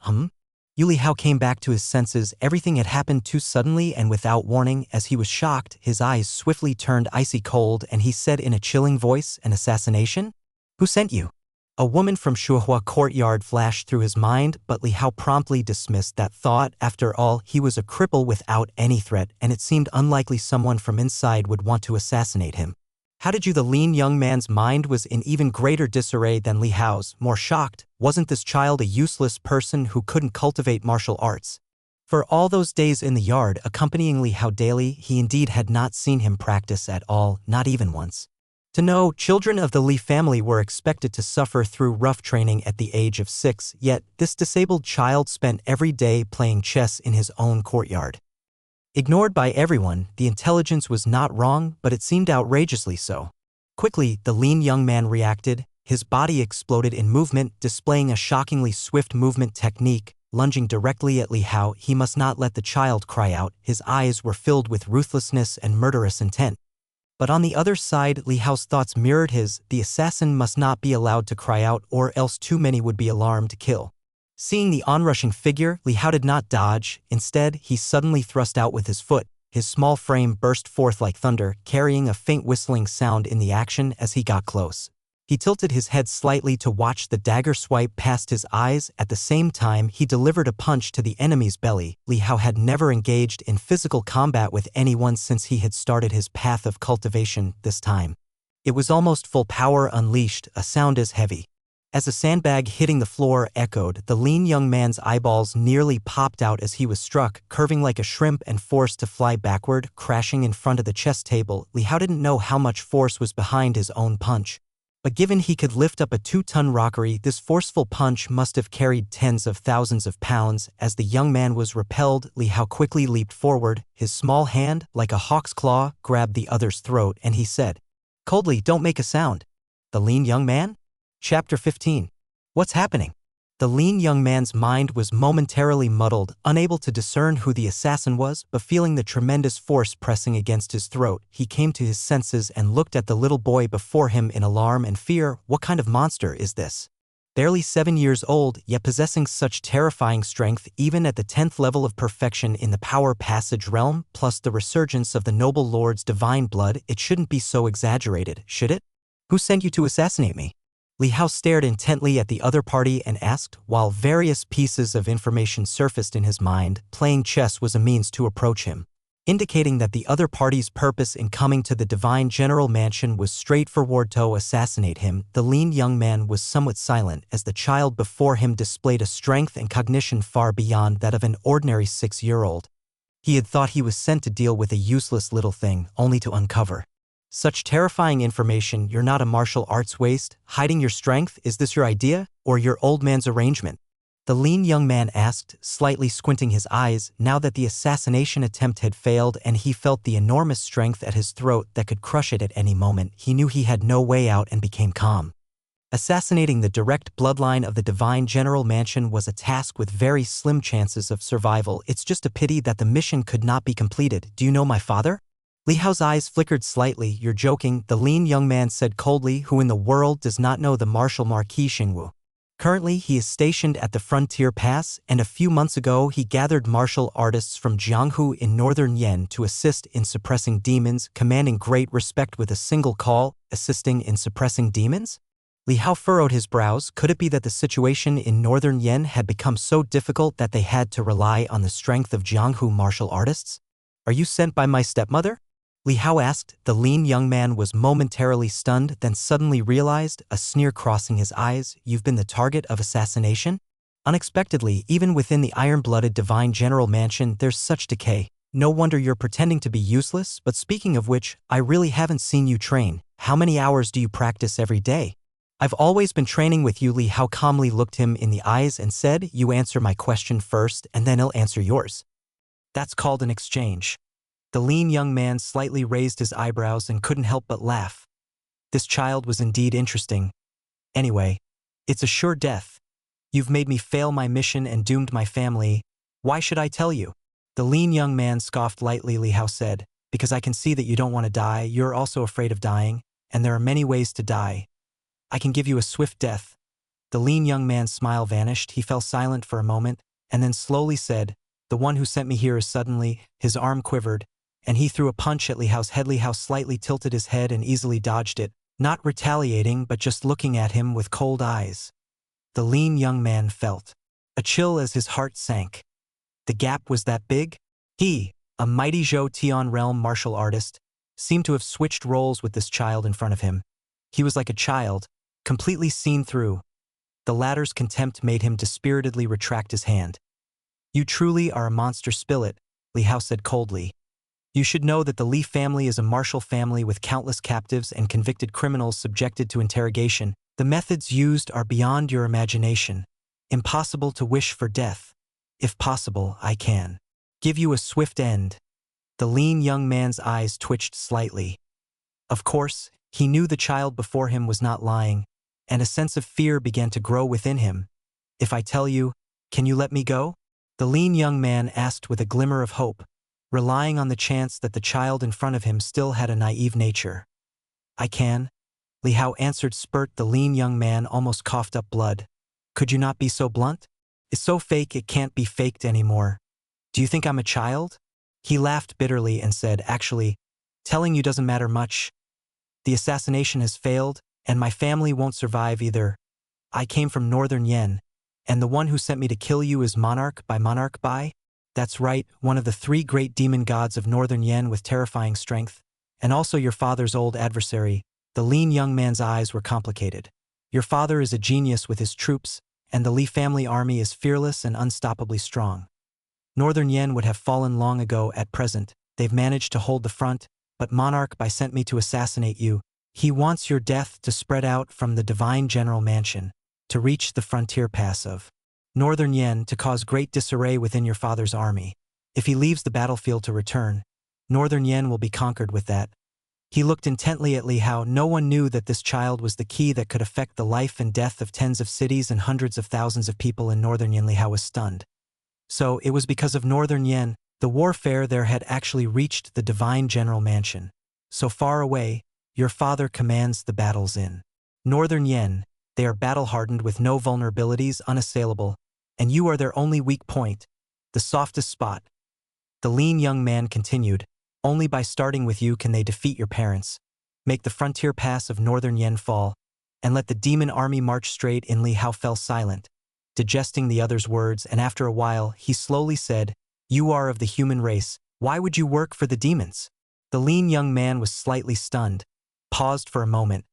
Li Hao came back to his senses. Everything had happened too suddenly and without warning. As he was shocked, his eyes swiftly turned icy cold and he said in a chilling voice, "An assassination? Who sent you?" A woman from Shuhua Courtyard flashed through his mind, but Li Hao promptly dismissed that thought. After all, he was a cripple without any threat, and it seemed unlikely someone from inside would want to assassinate him. "How did you?" The lean young man's mind was in even greater disarray than Li Hao's. More shocked, Wasn't this child a useless person who couldn't cultivate martial arts? For all those days in the yard accompanying Li Hao daily, he indeed had not seen him practice at all, not even once. To know, children of the Li family were expected to suffer through rough training at the age of 6, yet this disabled child spent every day playing chess in his own courtyard. Ignored by everyone, the intelligence was not wrong, but it seemed outrageously so. Quickly, the lean young man reacted. His body exploded in movement, displaying a shockingly swift movement technique. Lunging directly at Li Hao, he must not let the child cry out. His eyes were filled with ruthlessness and murderous intent. But on the other side, Li Hao's thoughts mirrored his. The assassin must not be allowed to cry out, or else too many would be alarmed to kill. Seeing the onrushing figure, Li Hao did not dodge. Instead, he suddenly thrust out with his foot. His small frame burst forth like thunder, carrying a faint whistling sound in the action as he got close. He tilted his head slightly to watch the dagger swipe past his eyes. At the same time, he delivered a punch to the enemy's belly. Li Hao had never engaged in physical combat with anyone since he had started his path of cultivation this time. It was almost full power unleashed, a sound as heavy. As a sandbag hitting the floor echoed, the lean young man's eyeballs nearly popped out as he was struck, curving like a shrimp and forced to fly backward, crashing in front of the chess table. Li Hao didn't know how much force was behind his own punch. But given he could lift up a 2-ton rockery, this forceful punch must have carried tens of thousands of pounds. As the young man was repelled, Li Hao quickly leaped forward. His small hand, like a hawk's claw, grabbed the other's throat, and he said, coldly, "Don't make a sound." The lean young man? Chapter 15. What's happening? The lean young man's mind was momentarily muddled, unable to discern who the assassin was, but feeling the tremendous force pressing against his throat, he came to his senses and looked at the little boy before him in alarm and fear. What kind of monster is this? Barely 7 years old, yet possessing such terrifying strength even at the 10th level of perfection in the power passage realm, plus the resurgence of the noble lord's divine blood, it shouldn't be so exaggerated, should it? Who sent you to assassinate me? Li Hao stared intently at the other party and asked, while various pieces of information surfaced in his mind. Playing chess was a means to approach him, indicating that the other party's purpose in coming to the Divine General Mansion was straightforward: to assassinate him. The lean young man was somewhat silent as the child before him displayed a strength and cognition far beyond that of an ordinary 6-year-old. He had thought he was sent to deal with a useless little thing, only to uncover such terrifying information. You're not a martial arts waste, hiding your strength. Is this your idea, or your old man's arrangement? The lean young man asked, slightly squinting his eyes, now that the assassination attempt had failed and he felt the enormous strength at his throat that could crush it at any moment. He knew he had no way out and became calm. Assassinating the direct bloodline of the Divine General Mansion was a task with very slim chances of survival. It's just a pity that the mission could not be completed. Do you know my father? Li Hao's eyes flickered slightly. You're joking, the lean young man said coldly. Who in the world does not know the martial Marquis Xingwu? Currently, he is stationed at the Frontier Pass, and a few months ago he gathered martial artists from Jianghu in northern Yen to assist in suppressing demons, commanding great respect with a single call. Assisting in suppressing demons? Li Hao furrowed his brows. Could it be that the situation in northern Yen had become so difficult that they had to rely on the strength of Jianghu martial artists? Are you sent by my stepmother? Li Hao asked. The lean young man was momentarily stunned, then suddenly realized, a sneer crossing his eyes. You've been the target of assassination? Unexpectedly, even within the iron-blooded Divine General Mansion, there's such decay. No wonder you're pretending to be useless. But speaking of which, I really haven't seen you train. How many hours do you practice every day? I've always been training with you. Li Hao calmly looked him in the eyes and said, you answer my question first, and then I'll answer yours. That's called an exchange. The lean young man slightly raised his eyebrows and couldn't help but laugh. This child was indeed interesting. Anyway, it's a sure death. You've made me fail my mission and doomed my family. Why should I tell you? The lean young man scoffed lightly. Li Hao said, because I can see that you don't want to die. You're also afraid of dying, and there are many ways to die. I can give you a swift death. The lean young man's smile vanished. He fell silent for a moment, and then slowly said, the one who sent me here is suddenly. His arm quivered, and he threw a punch at Li Hao's head. Li Hao slightly tilted his head and easily dodged it, not retaliating but just looking at him with cold eyes. The lean young man felt a chill as his heart sank. The gap was that big? He, a mighty Zhou Tian realm martial artist, seemed to have switched roles with this child in front of him. He was like a child, completely seen through. The latter's contempt made him dispiritedly retract his hand. "You truly are a monster spillet," Li Hao said coldly. "You should know that the Li family is a martial family with countless captives and convicted criminals subjected to interrogation. The methods used are beyond your imagination. Impossible to wish for death. If possible, I can give you a swift end." The lean young man's eyes twitched slightly. Of course, he knew the child before him was not lying, and a sense of fear began to grow within him. "If I tell you, can you let me go?" The lean young man asked with a glimmer of hope, relying on the chance that the child in front of him still had a naive nature. "I can," Li Hao answered. Spurt, the lean young man almost coughed up blood. "Could you not be so blunt? It's so fake it can't be faked anymore. Do you think I'm a child?" He laughed bitterly and said, "Actually, telling you doesn't matter much. The assassination has failed, and my family won't survive either. I came from Northern Yen, and the one who sent me to kill you is Monarch by? That's right, one of the 3 great demon gods of Northern Yen with terrifying strength, and also your father's old adversary." The lean young man's eyes were complicated. "Your father is a genius with his troops, and the Li family army is fearless and unstoppably strong. Northern Yen would have fallen long ago. At present, they've managed to hold the front, but Monarch sent me to assassinate you. He wants your death to spread out from the Divine General Mansion, to reach the frontier pass of Northern Yen, to cause great disarray within your father's army. If he leaves the battlefield to return, Northern Yen will be conquered with that." He looked intently at Li Hao. No one knew that this child was the key that could affect the life and death of tens of cities and hundreds of thousands of people in Northern Yen. Li Hao was stunned. So it was because of Northern Yen, the warfare there had actually reached the Divine General Mansion. So far away, your father commands the battles in Northern Yen. They are battle-hardened with no vulnerabilities, unassailable, and you are their only weak point, the softest spot. The lean young man continued, "Only by starting with you can they defeat your parents, make the frontier pass of Northern Yen fall, and let the demon army march straight in." Li Hao fell silent, digesting the other's words, and after a while, he slowly said, "You are of the human race. Why would you work for the demons?" The lean young man was slightly stunned, paused for a moment,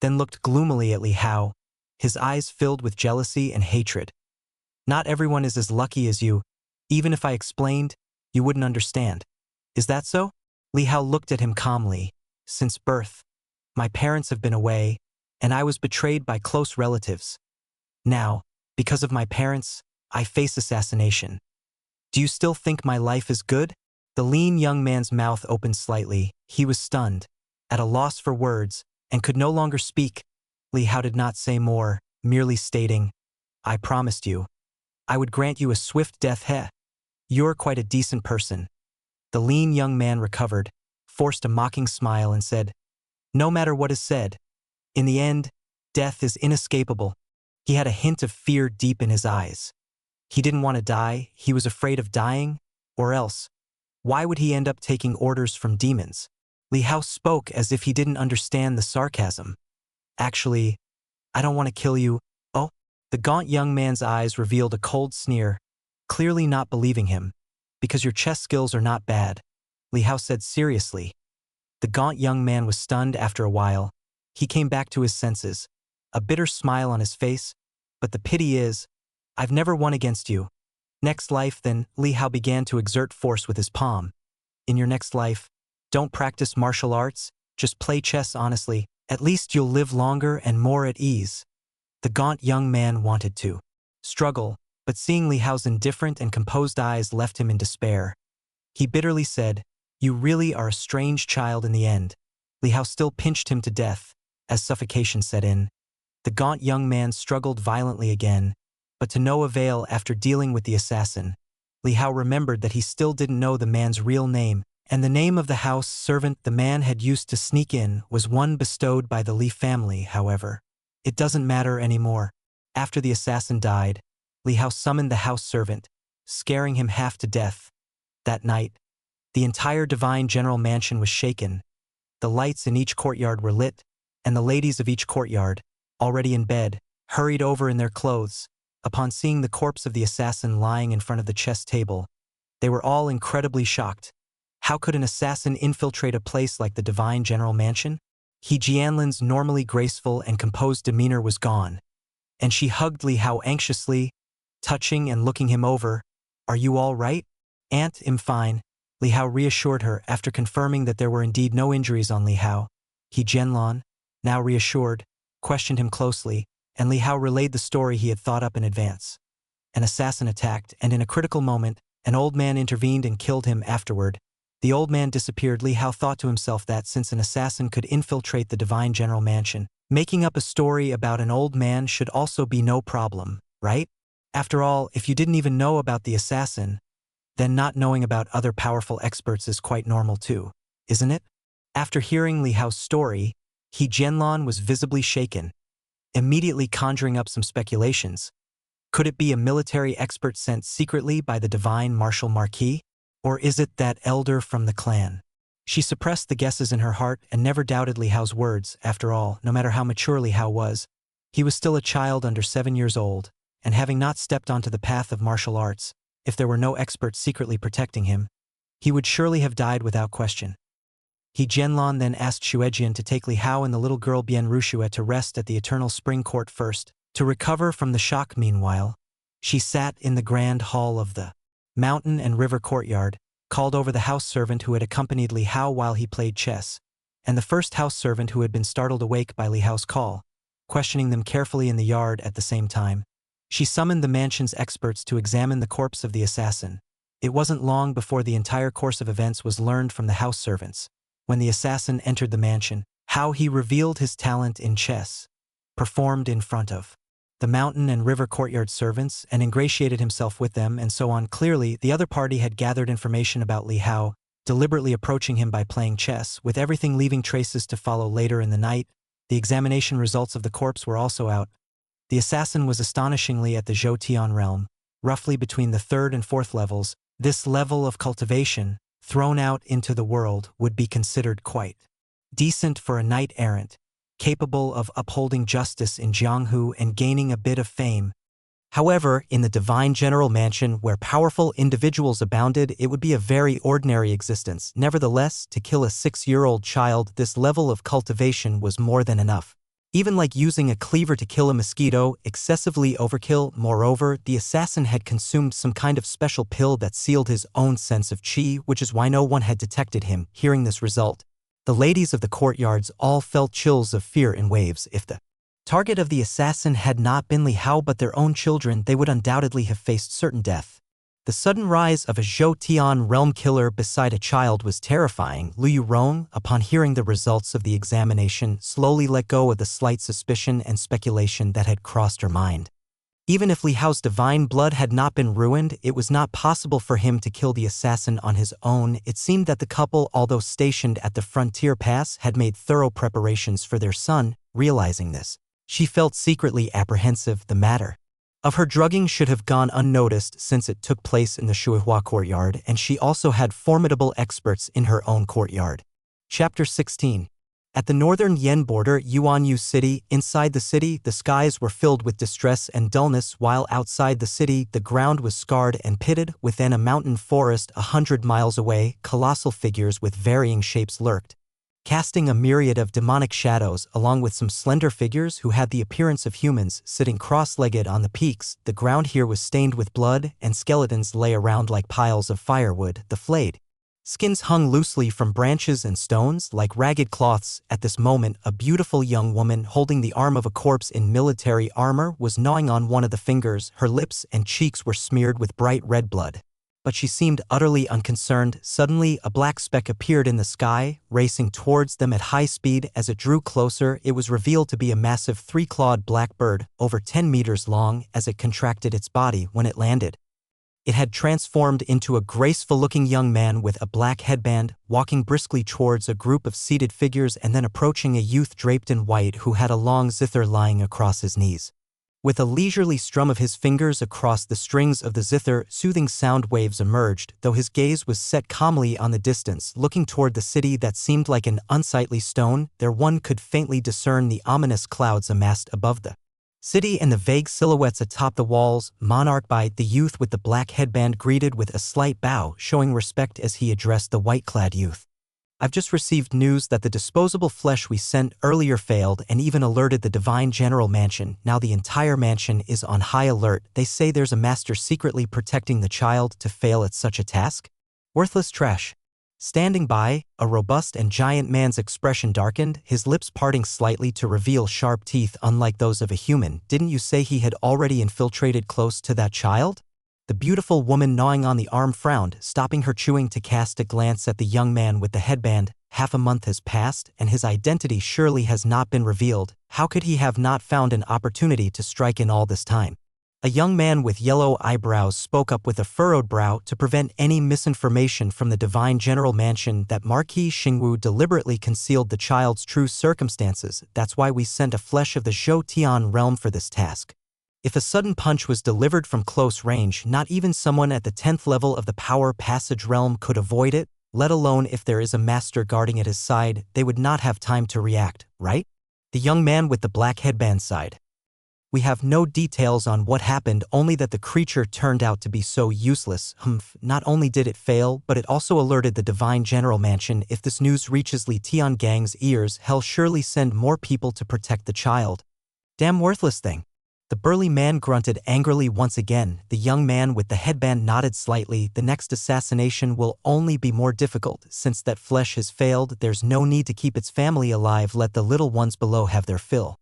then looked gloomily at Li Hao, his eyes filled with jealousy and hatred. "Not everyone is as lucky as you. Even if I explained, you wouldn't understand. Is that so?" Li Hao looked at him calmly. "Since birth, my parents have been away, and I was betrayed by close relatives. Now, because of my parents, I face assassination. Do you still think my life is good?" The lean young man's mouth opened slightly. He was stunned, at a loss for words, and could no longer speak. Li Hao did not say more, merely stating, "I promised you. I would grant you a swift death. You're quite a decent person." The lean young man recovered, forced a mocking smile and said, "No matter what is said, in the end, death is inescapable." He had a hint of fear deep in his eyes. He didn't want to die, he was afraid of dying, or else, why would he end up taking orders from demons? Li Hao spoke as if he didn't understand the sarcasm. "Actually, I don't want to kill you." "Oh?" The gaunt young man's eyes revealed a cold sneer, clearly not believing him. "Because your chess skills are not bad," Li Hao said seriously. The gaunt young man was stunned. After a while, he came back to his senses, a bitter smile on his face. "But the pity is, I've never won against you." "Next life then," Li Hao began to exert force with his palm. "In your next life, don't practice martial arts, just play chess honestly. At least you'll live longer and more at ease." The gaunt young man wanted to struggle, but seeing Li Hao's indifferent and composed eyes left him in despair. He bitterly said, "You really are a strange child in the end." Li Hao still pinched him to death, as suffocation set in. The gaunt young man struggled violently again, but to no avail. After dealing with the assassin, Li Hao remembered that he still didn't know the man's real name, and the name of the house servant the man had used to sneak in was one bestowed by the Li family. However, it doesn't matter anymore. After the assassin died, Li Hao summoned the house servant, scaring him half to death. That night, the entire Divine General Mansion was shaken. The lights in each courtyard were lit, and the ladies of each courtyard, already in bed, hurried over in their clothes. Upon seeing the corpse of the assassin lying in front of the chess table, they were all incredibly shocked. How could an assassin infiltrate a place like the Divine General Mansion? He Jianlin's normally graceful and composed demeanor was gone. and she hugged Li Hao anxiously, touching and looking him over. "Are you all right?" "Aunt, I'm fine," Li Hao reassured her after confirming that there were indeed no injuries on Li Hao. He Jianlan, now reassured, questioned him closely, and Li Hao relayed the story he had thought up in advance. An assassin attacked, and in a critical moment, an old man intervened and killed him afterward. The old man disappeared. Li Hao thought to himself that since an assassin could infiltrate the Divine General Mansion, making up a story about an old man should also be no problem, right? After all, if you didn't even know about the assassin, then not knowing about other powerful experts is quite normal too, isn't it? After hearing Li Hao's story, He Jianlan was visibly shaken, immediately conjuring up some speculations. Could it be a military expert sent secretly by the Divine Martial Marquis? Or is it that elder from the clan? She suppressed the guesses in her heart and never doubted Li Hao's words. After all, no matter how mature Li Hao was, he was still a child under 7 years old, and having not stepped onto the path of martial arts, if there were no experts secretly protecting him, he would surely have died without question. He Jianlan then asked Xuejian to take Li Hao and the little girl Bian Rushue to rest at the Eternal Spring Court first, to recover from the shock. Meanwhile, she sat in the grand hall of the mountain and river courtyard, called over the house servant who had accompanied Li Hao while he played chess, and the first house servant who had been startled awake by Li Hao's call, questioning them carefully in the yard at the same time. She summoned the mansion's experts to examine the corpse of the assassin. It wasn't long before the entire course of events was learned from the house servants. When the assassin entered the mansion, how he revealed his talent in chess, performed in front of the mountain and river courtyard servants, and ingratiated himself with them, and so on. Clearly, the other party had gathered information about Li Hao, deliberately approaching him by playing chess, with everything leaving traces to follow later in the night. The examination results of the corpse were also out. The assassin was astonishingly at the Zhou realm, roughly between the 3rd and 4th levels. This level of cultivation, thrown out into the world, would be considered quite decent for a knight-errant, capable of upholding justice in Jianghu and gaining a bit of fame. However, in the Divine General Mansion, where powerful individuals abounded, it would be a very ordinary existence. Nevertheless, to kill a 6-year-old child, this level of cultivation was more than enough. Even like using a cleaver to kill a mosquito, excessively overkill. Moreover, the assassin had consumed some kind of special pill that sealed his own sense of qi, which is why no one had detected him. Hearing this result, the ladies of the courtyards all felt chills of fear in waves. If the target of the assassin had not been Li Hao but their own children, they would undoubtedly have faced certain death. The sudden rise of a Zhou realm killer beside a child was terrifying. Liu Rong, upon hearing the results of the examination, slowly let go of the slight suspicion and speculation that had crossed her mind. Even if Li Hao's divine blood had not been ruined, it was not possible for him to kill the assassin on his own. It seemed that the couple, although stationed at the frontier pass, had made thorough preparations for their son. Realizing this, she felt secretly apprehensive. The matter of her drugging should have gone unnoticed since it took place in the Shuihua courtyard, and she also had formidable experts in her own courtyard. Chapter 16. At the northern Yen border, Yuanyu City, inside the city, the skies were filled with distress and dullness, while outside the city, the ground was scarred and pitted. Within a mountain forest 100 miles away, colossal figures with varying shapes lurked, casting a myriad of demonic shadows, along with some slender figures who had the appearance of humans sitting cross-legged on the peaks. The ground here was stained with blood, and skeletons lay around like piles of firewood. The flayed skins hung loosely from branches and stones like ragged cloths. At this moment, a beautiful young woman holding the arm of a corpse in military armor was gnawing on one of the fingers. Her lips and cheeks were smeared with bright red blood, but she seemed utterly unconcerned. Suddenly, a black speck appeared in the sky, racing towards them at high speed. As it drew closer, it was revealed to be a massive 3-clawed black bird, over 10 meters long. As it contracted its body when it landed, it had transformed into a graceful-looking young man with a black headband, walking briskly towards a group of seated figures and then approaching a youth draped in white who had a long zither lying across his knees. With a leisurely strum of his fingers across the strings of the zither, soothing sound waves emerged, though his gaze was set calmly on the distance, looking toward the city that seemed like an unsightly stone. There one could faintly discern the ominous clouds amassed above the city and the vague silhouettes atop the walls. Monarch by the youth with the black headband greeted with a slight bow, showing respect as he addressed the white-clad youth. I've just received news that the disposable flesh we sent earlier failed and even alerted the Divine General Mansion. Now the entire mansion is on high alert. They say there's a master secretly protecting the child to fail at such a task? Worthless trash. Standing by, a robust and giant man's expression darkened, his lips parting slightly to reveal sharp teeth unlike those of a human. Didn't you say he had already infiltrated close to that child? The beautiful woman gnawing on the arm frowned, stopping her chewing to cast a glance at the young man with the headband. Half a month has passed, and his identity surely has not been revealed. How could he have not found an opportunity to strike in all this time? A young man with yellow eyebrows spoke up with a furrowed brow to prevent any misinformation from the Divine General Mansion that Marquis Xingwu deliberately concealed the child's true circumstances. That's why we sent a flesh of the Zhou Tian realm for this task. If a sudden punch was delivered from close range, not even someone at the 10th level of the Power Passage realm could avoid it, let alone if there is a master guarding at his side. They would not have time to react, right? The young man with the black headband sighed. We have no details on what happened, only that the creature turned out to be so useless. Not only did it fail, but it also alerted the Divine General Mansion. If this news reaches Li Tiangang's ears, he'll surely send more people to protect the child. Damn worthless thing. The burly man grunted angrily once again. The young man with the headband nodded slightly. The next assassination will only be more difficult. Since that flesh has failed, there's no need to keep its family alive. Let the little ones below have their fill.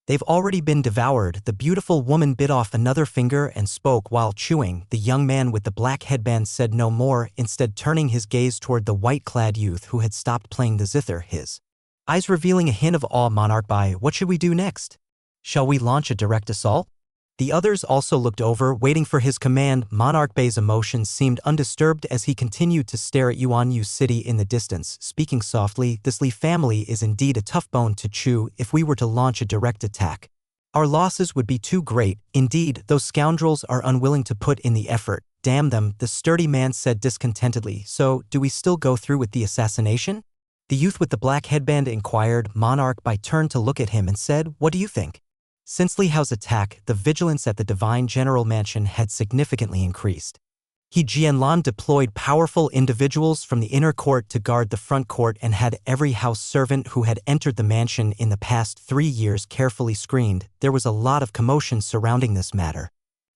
They've already been devoured. The beautiful woman bit off another finger and spoke while chewing. The young man with the black headband said no more, instead turning his gaze toward the white-clad youth who had stopped playing the zither, his eyes revealing a hint of awe. Monarch Bai, what should we do next? Shall we launch a direct assault? The others also looked over, waiting for his command. Monarch Bai's emotions seemed undisturbed as he continued to stare at Yuanyu City in the distance, speaking softly. This Li family is indeed a tough bone to chew. If we were to launch a direct attack, our losses would be too great. Indeed, those scoundrels are unwilling to put in the effort. Damn them, the sturdy man said discontentedly. So, do we still go through with the assassination? The youth with the black headband inquired. Monarch Bai turned to look at him and said, what do you think? Since Li Hao's attack, the vigilance at the Divine General Mansion had significantly increased. He Jianlan deployed powerful individuals from the inner court to guard the front court and had every house servant who had entered the mansion in the past 3 years carefully screened. There was a lot of commotion surrounding this matter.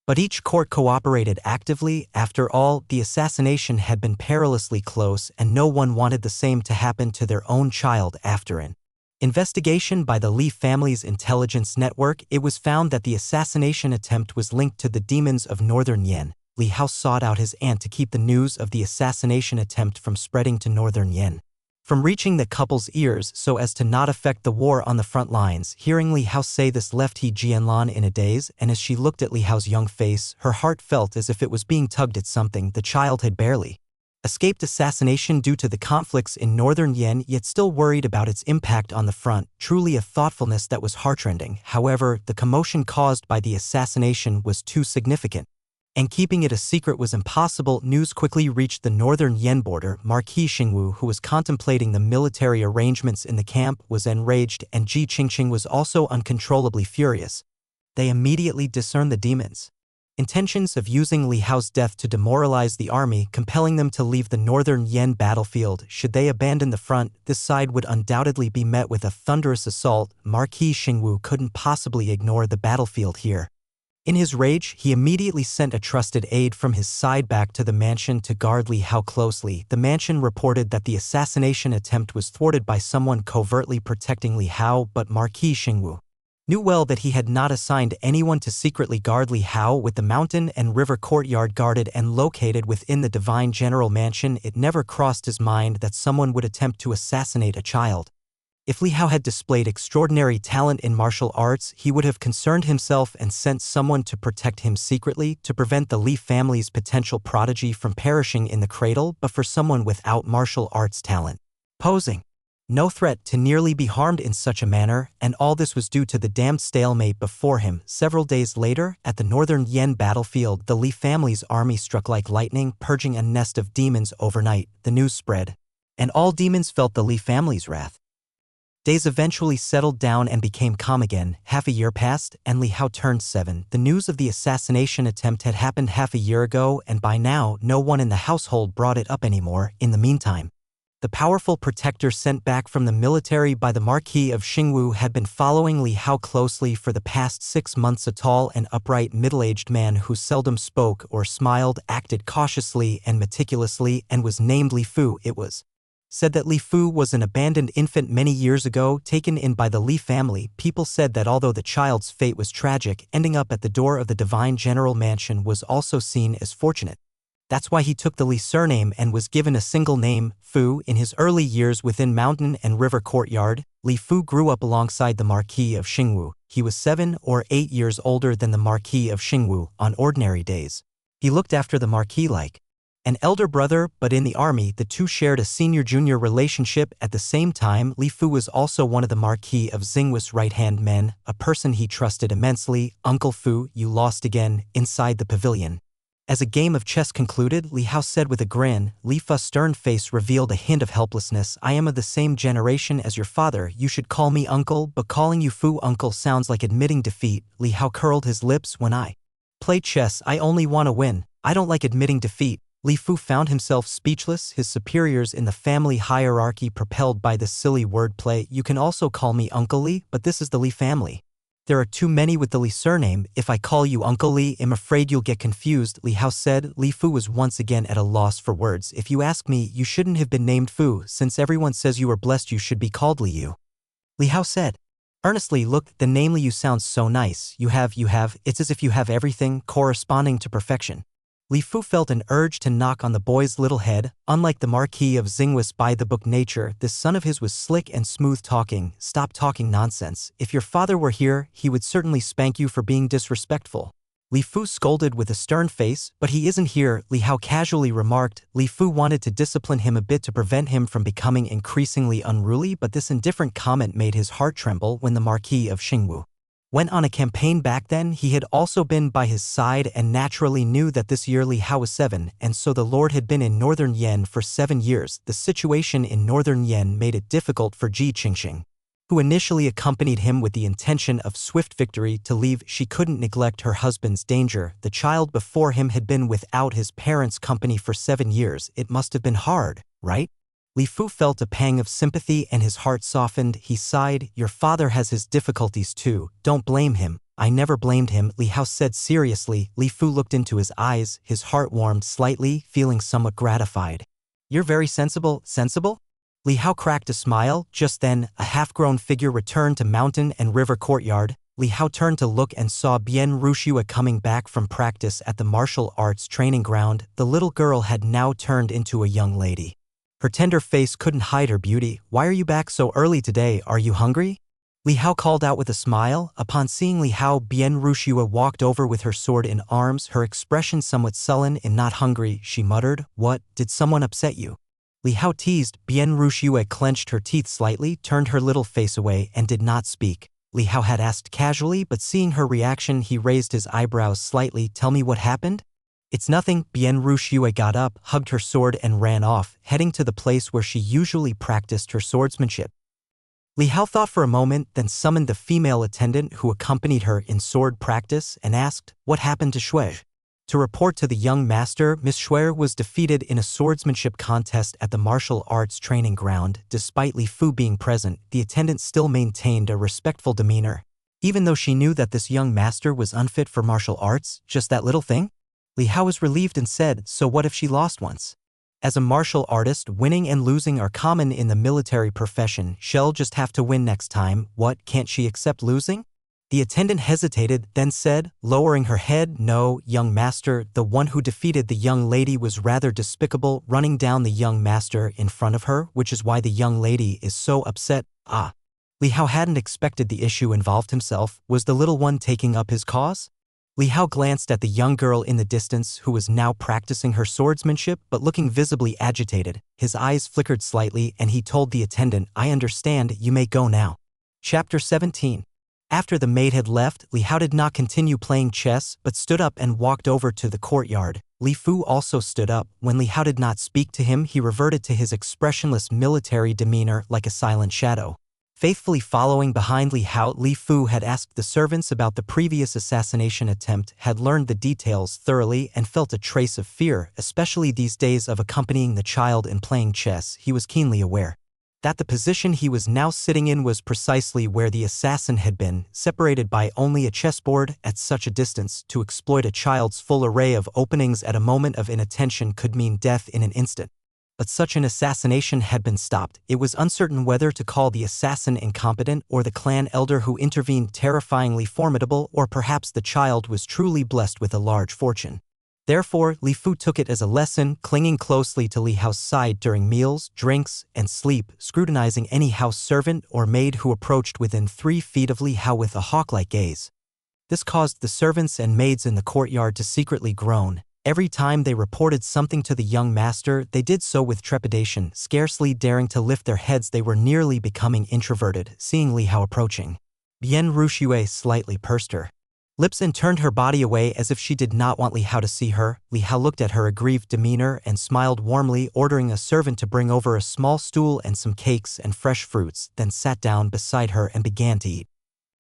But each court cooperated actively. After all, the assassination had been perilously close and no one wanted the same to happen to their own child. After an investigation by the Li family's intelligence network, it was found that the assassination attempt was linked to the demons of Northern Yen. Li Hao sought out his aunt to keep the news of the assassination attempt from spreading to Northern Yen, from reaching the couple's ears so as to not affect the war on the front lines. Hearing Li Hao say this left He Jianlan in a daze, and as she looked at Li Hao's young face, her heart felt as if it was being tugged at something. The child had barely escaped assassination due to the conflicts in Northern Yen, yet still worried about its impact on the front. Truly a thoughtfulness that was heartrending. However, the commotion caused by the assassination was too significant, and keeping it a secret was impossible. News quickly reached the Northern Yen border. Marquis Xingwu, who was contemplating the military arrangements in the camp, was enraged, and Ji Qingqing was also uncontrollably furious. They immediately discerned the demons' intentions of using Li Hao's death to demoralize the army, compelling them to leave the Northern Yen battlefield. Should they abandon the front, this side would undoubtedly be met with a thunderous assault. Marquis Xingwu couldn't possibly ignore the battlefield here. In his rage, he immediately sent a trusted aide from his side back to the mansion to guard Li Hao closely. The mansion reported that the assassination attempt was thwarted by someone covertly protecting Li Hao, but Marquis Xingwu knew well that he had not assigned anyone to secretly guard Li Hao. With the mountain and river courtyard guarded and located within the Divine General Mansion, it never crossed his mind that someone would attempt to assassinate a child. If Li Hao had displayed extraordinary talent in martial arts, he would have concerned himself and sent someone to protect him secretly to prevent the Li family's potential prodigy from perishing in the cradle. But for someone without martial arts talent, posing no threat to nearly be harmed in such a manner, and all this was due to the damned stalemate before him. Several days later, at the Northern Yen battlefield, the Li family's army struck like lightning, purging a nest of demons overnight. The news spread, and all demons felt the Li family's wrath. Days eventually settled down and became calm again. Half a year passed, and Li Hao turned 7. The news of the assassination attempt had happened half a year ago, and by now, no one in the household brought it up anymore. In the meantime, The powerful protector sent back from the military by the Marquis of Xingwu had been following Li Hao closely for the past 6 months. A tall and upright middle-aged man who seldom spoke or smiled, acted cautiously and meticulously, and was named Li Fu. It was said that Li Fu was an abandoned infant many years ago, taken in by the Li family. People said that although the child's fate was tragic, ending up at the door of the Divine General Mansion was also seen as fortunate. That's why he took the Li surname and was given a single name, Fu. In his early years within Mountain and River Courtyard, Li Fu grew up alongside the Marquis of Xingwu. He was 7 or 8 years older than the Marquis of Xingwu on ordinary days. He looked after the Marquis like an elder brother, but in the army the two shared a senior-junior relationship. At the same time, Li Fu was also one of the Marquis of Xingwu's right-hand men, a person he trusted immensely. "Uncle Fu, you lost again," inside the pavilion. As a game of chess concluded, Li Hao said with a grin. Li Fu's stern face revealed a hint of helplessness. "I am of the same generation as your father. You should call me uncle, but calling you Fu uncle sounds like admitting defeat." Li Hao curled his lips. "When I play chess, I only want to win. I don't like admitting defeat." Li Fu found himself speechless, his superiors in the family hierarchy propelled by this silly wordplay. "You can also call me Uncle Li, but this is the Li family. There are too many with the Li surname. If I call you Uncle Li, I'm afraid you'll get confused," Li Hao said. Li Fu was once again at a loss for words. "If you ask me, you shouldn't have been named Fu. Since everyone says you are blessed, you should be called Li Yu," Li Hao said earnestly. "Look, the name Li Yu sounds so nice. You have, it's as if you have everything corresponding to perfection." Li Fu felt an urge to knock on the boy's little head. Unlike the Marquis of Xingwu's by-the-book nature, this son of his was slick and smooth-talking. "Stop talking nonsense. If your father were here, he would certainly spank you for being disrespectful," Li Fu scolded with a stern face. "But he isn't here," Li Hao casually remarked. Li Fu wanted to discipline him a bit to prevent him from becoming increasingly unruly, but this indifferent comment made his heart tremble. When the Marquis of Xingwu went on a campaign back then, he had also been by his side and naturally knew that this year Li Hao was 7, and so the Lord had been in northern Yan for 7 years. The situation in northern Yan made it difficult for Ji Qingxing, who initially accompanied him with the intention of swift victory, to leave. She couldn't neglect her husband's danger. The child before him had been without his parents' company for 7 years. It must have been hard, right? Li Fu felt a pang of sympathy and his heart softened. He sighed. "Your father has his difficulties too. Don't blame him." "I never blamed him," Li Hao said seriously. Li Fu looked into his eyes. His heart warmed slightly, feeling somewhat gratified. "You're very sensible." "Sensible?" Li Hao cracked a smile. Just then, a half-grown figure returned to Mountain and River Courtyard. Li Hao turned to look and saw Bian Rushua coming back from practice at the martial arts training ground. The little girl had now turned into a young lady. Her tender face couldn't hide her beauty. "Why are you back so early today? Are you hungry?" Li Hao called out with a smile. Upon seeing Li Hao, Bian Rushua walked over with her sword in arms, her expression somewhat sullen. "I'm not hungry," she muttered. "What? Did someone upset you?" Li Hao teased. Bian Rushua clenched her teeth slightly, turned her little face away, and did not speak. Li Hao had asked casually, but seeing her reaction, he raised his eyebrows slightly. "Tell me what happened?" "It's nothing." Bian Rushua got up, hugged her sword, and ran off, heading to the place where she usually practiced her swordsmanship. Li Hao thought for a moment, then summoned the female attendant who accompanied her in sword practice and asked, "What happened to Shui?" To report to the young master, Miss Shui was defeated in a swordsmanship contest at the martial arts training ground. Despite Li Fu being present, the attendant still maintained a respectful demeanor. Even though she knew that this young master was unfit for martial arts, just that little thing? Li Hao was relieved and said, "So what if she lost once?" As a martial artist, winning and losing are common in the military profession. She'll just have to win next time. What, can't she accept losing? The attendant hesitated, then said, lowering her head, "No, young master, the one who defeated the young lady was rather despicable, running down the young master in front of her, which is why the young lady is so upset." Ah. Li Hao hadn't expected the issue involved himself. Was the little one taking up his cause? Li Hao glanced at the young girl in the distance who was now practicing her swordsmanship but looking visibly agitated. His eyes flickered slightly and he told the attendant, "I understand, you may go now." Chapter 17. After the maid had left, Li Hao did not continue playing chess but stood up and walked over to the courtyard. Li Fu also stood up. When Li Hao did not speak to him, he reverted to his expressionless military demeanor like a silent shadow. Faithfully following behind Li Hao, Li Fu had asked the servants about the previous assassination attempt, had learned the details thoroughly, and felt a trace of fear, especially these days of accompanying the child in playing chess. He was keenly aware that the position he was now sitting in was precisely where the assassin had been, separated by only a chessboard. At such a distance, to exploit a child's full array of openings at a moment of inattention could mean death in an instant. But such an assassination had been stopped. It was uncertain whether to call the assassin incompetent or the clan elder who intervened terrifyingly formidable, or perhaps the child was truly blessed with a large fortune. Therefore, Li Fu took it as a lesson, clinging closely to Li Hao's side during meals, drinks, and sleep, scrutinizing any house servant or maid who approached within 3 feet of Li Hao with a hawk-like gaze. This caused the servants and maids in the courtyard to secretly groan. Every time they reported something to the young master, they did so with trepidation, scarcely daring to lift their heads. They were nearly becoming introverted, seeing Li Hao approaching. Bian Ruxue slightly pursed her lips and turned her body away as if she did not want Li Hao to see her. Li Hao looked at her aggrieved demeanor and smiled warmly, ordering a servant to bring over a small stool and some cakes and fresh fruits, then sat down beside her and began to eat.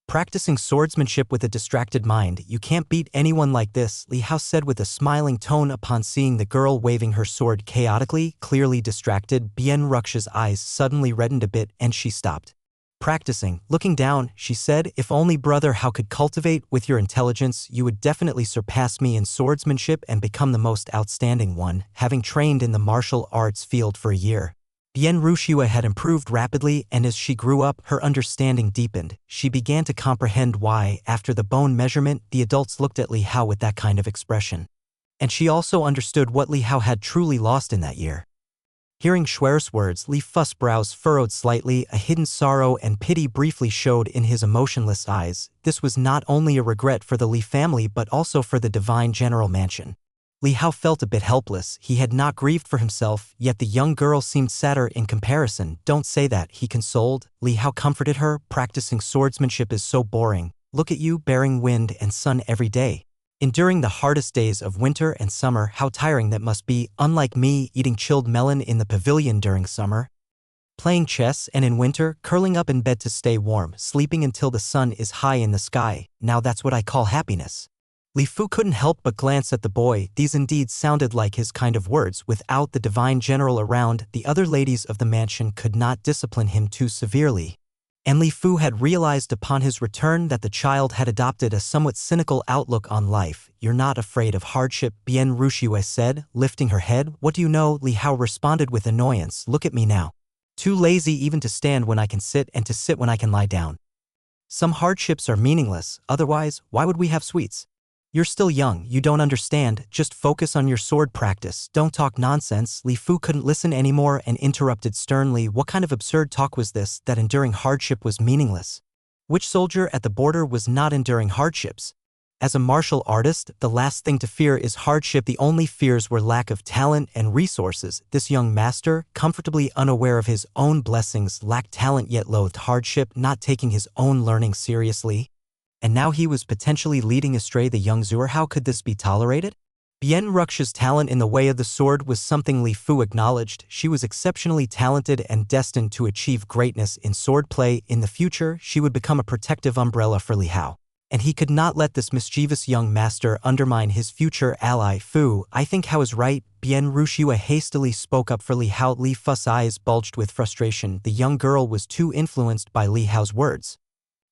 Practicing swordsmanship with a distracted mind, you can't beat anyone like this, Li Hao said with a smiling tone upon seeing the girl waving her sword chaotically, clearly distracted. Bian Rux's eyes suddenly reddened a bit and she stopped practicing. Looking down, she said, "If only Brother Hao could cultivate with your intelligence, you would definitely surpass me in swordsmanship and become the most outstanding one." Having trained in the martial arts field for a year, Bian Ruxue had improved rapidly, and as she grew up, her understanding deepened. She began to comprehend why, after the bone measurement, the adults looked at Li Hao with that kind of expression. And she also understood what Li Hao had truly lost in that year. Hearing Schwer's words, Li Fu's brows furrowed slightly, a hidden sorrow and pity briefly showed in his emotionless eyes. This was not only a regret for the Li family but also for the divine general mansion. Li Hao felt a bit helpless. He had not grieved for himself, yet the young girl seemed sadder in comparison. "Don't say that," he consoled. Li Hao comforted her. "Practicing swordsmanship is so boring. Look at you, bearing wind and sun every day. Enduring the hardest days of winter and summer, how tiring that must be, unlike me, eating chilled melon in the pavilion during summer, playing chess, and in winter, curling up in bed to stay warm, sleeping until the sun is high in the sky. Now that's what I call happiness." Li Fu couldn't help but glance at the boy. These indeed sounded like his kind of words. Without the divine general around, the other ladies of the mansion could not discipline him too severely. And Li Fu had realized upon his return that the child had adopted a somewhat cynical outlook on life. "You're not afraid of hardship," Bian Ruxue said, lifting her head. "What do you know?" Li Hao responded with annoyance. "Look at me now. Too lazy even to stand when I can sit and to sit when I can lie down. Some hardships are meaningless, otherwise, why would we have sweets? You're still young, you don't understand, just focus on your sword practice, don't talk nonsense." Li Fu couldn't listen anymore and interrupted sternly. What kind of absurd talk was this, that enduring hardship was meaningless? Which soldier at the border was not enduring hardships? As a martial artist, the last thing to fear is hardship. The only fears were lack of talent and resources. This young master, comfortably unaware of his own blessings, lacked talent yet loathed hardship, not taking his own learning seriously. And now he was potentially leading astray the young Zhuer. How could this be tolerated? Bian Rux's talent in the way of the sword was something Li Fu acknowledged. She was exceptionally talented and destined to achieve greatness in swordplay. In the future, she would become a protective umbrella for Li Hao. And he could not let this mischievous young master undermine his future ally. "Fu, I think Hao is right," Bian Ruxue hastily spoke up for Li Hao. Li Fu's eyes bulged with frustration. The young girl was too influenced by Li Hao's words.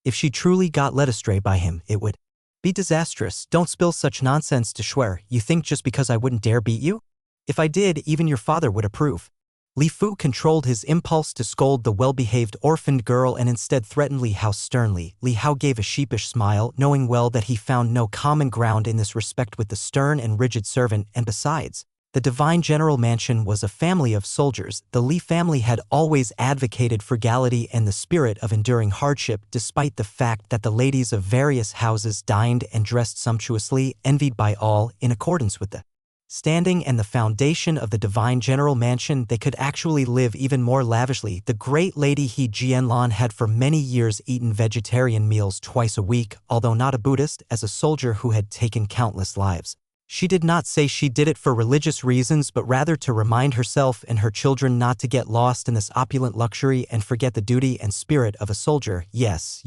If she truly got led astray by him, it would be disastrous. "Don't spill such nonsense to Schwer. You think just because I wouldn't dare beat you? If I did, even your father would approve." Li Fu controlled his impulse to scold the well-behaved orphaned girl and instead threatened Li Hao sternly. Li Hao gave a sheepish smile, knowing well that he found no common ground in this respect with the stern and rigid servant, and besides, the divine general mansion was a family of soldiers. The Li family had always advocated frugality and the spirit of enduring hardship, despite the fact that the ladies of various houses dined and dressed sumptuously, envied by all, in accordance with the standing and the foundation of the divine general mansion. They could actually live even more lavishly. The great lady He Jianlan had for many years eaten vegetarian meals twice a week, although not a Buddhist, as a soldier who had taken countless lives. She did not say she did it for religious reasons but rather to remind herself and her children not to get lost in this opulent luxury and forget the duty and spirit of a soldier. Yes,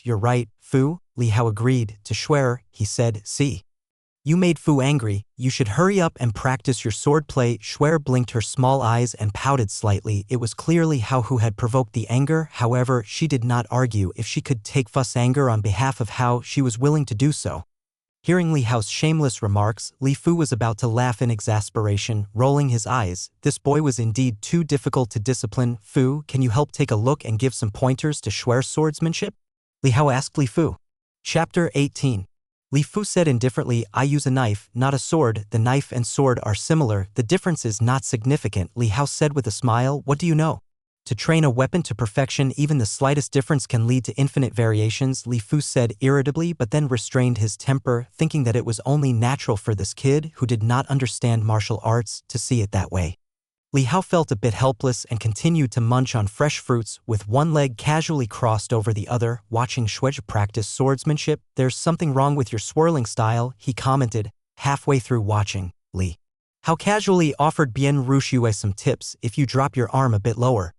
you're right, Fu, Li Hao agreed. To swear, he said, see. You made Fu angry, you should hurry up and practice your swordplay. Shuer blinked her small eyes and pouted slightly. It was clearly Hao who had provoked the anger, however, she did not argue. If she could take Fu's anger on behalf of Hao, she was willing to do so. Hearing Li Hao's shameless remarks, Li Fu was about to laugh in exasperation, rolling his eyes. This boy was indeed too difficult to discipline. Fu, can you help take a look and give some pointers to Shuer's swordsmanship? Li Hao asked Li Fu. Chapter 18. Li Fu said indifferently, I use a knife, not a sword. The knife and sword are similar. The difference is not significant. Li Hao said with a smile, what do you know? To train a weapon to perfection, even the slightest difference can lead to infinite variations, Li Fu said irritably, but then restrained his temper, thinking that it was only natural for this kid, who did not understand martial arts, to see it that way. Li Hao felt a bit helpless and continued to munch on fresh fruits, with one leg casually crossed over the other, watching Shuai practice swordsmanship. There's something wrong with your swirling style, he commented, halfway through watching. Li Hao casually offered Bian Rushui some tips. If you drop your arm a bit lower,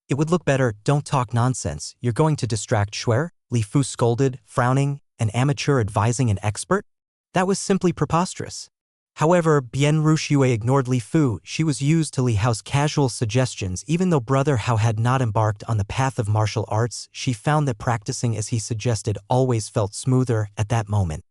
it would look better. Don't talk nonsense. You're going to distract Shuai, Li Fu scolded, frowning. An amateur advising an expert? That was simply preposterous. However, Bian Rushui ignored Li Fu. She was used to Li Hao's casual suggestions. Even though brother Hao had not embarked on the path of martial arts, she found that practicing as he suggested always felt smoother at that moment.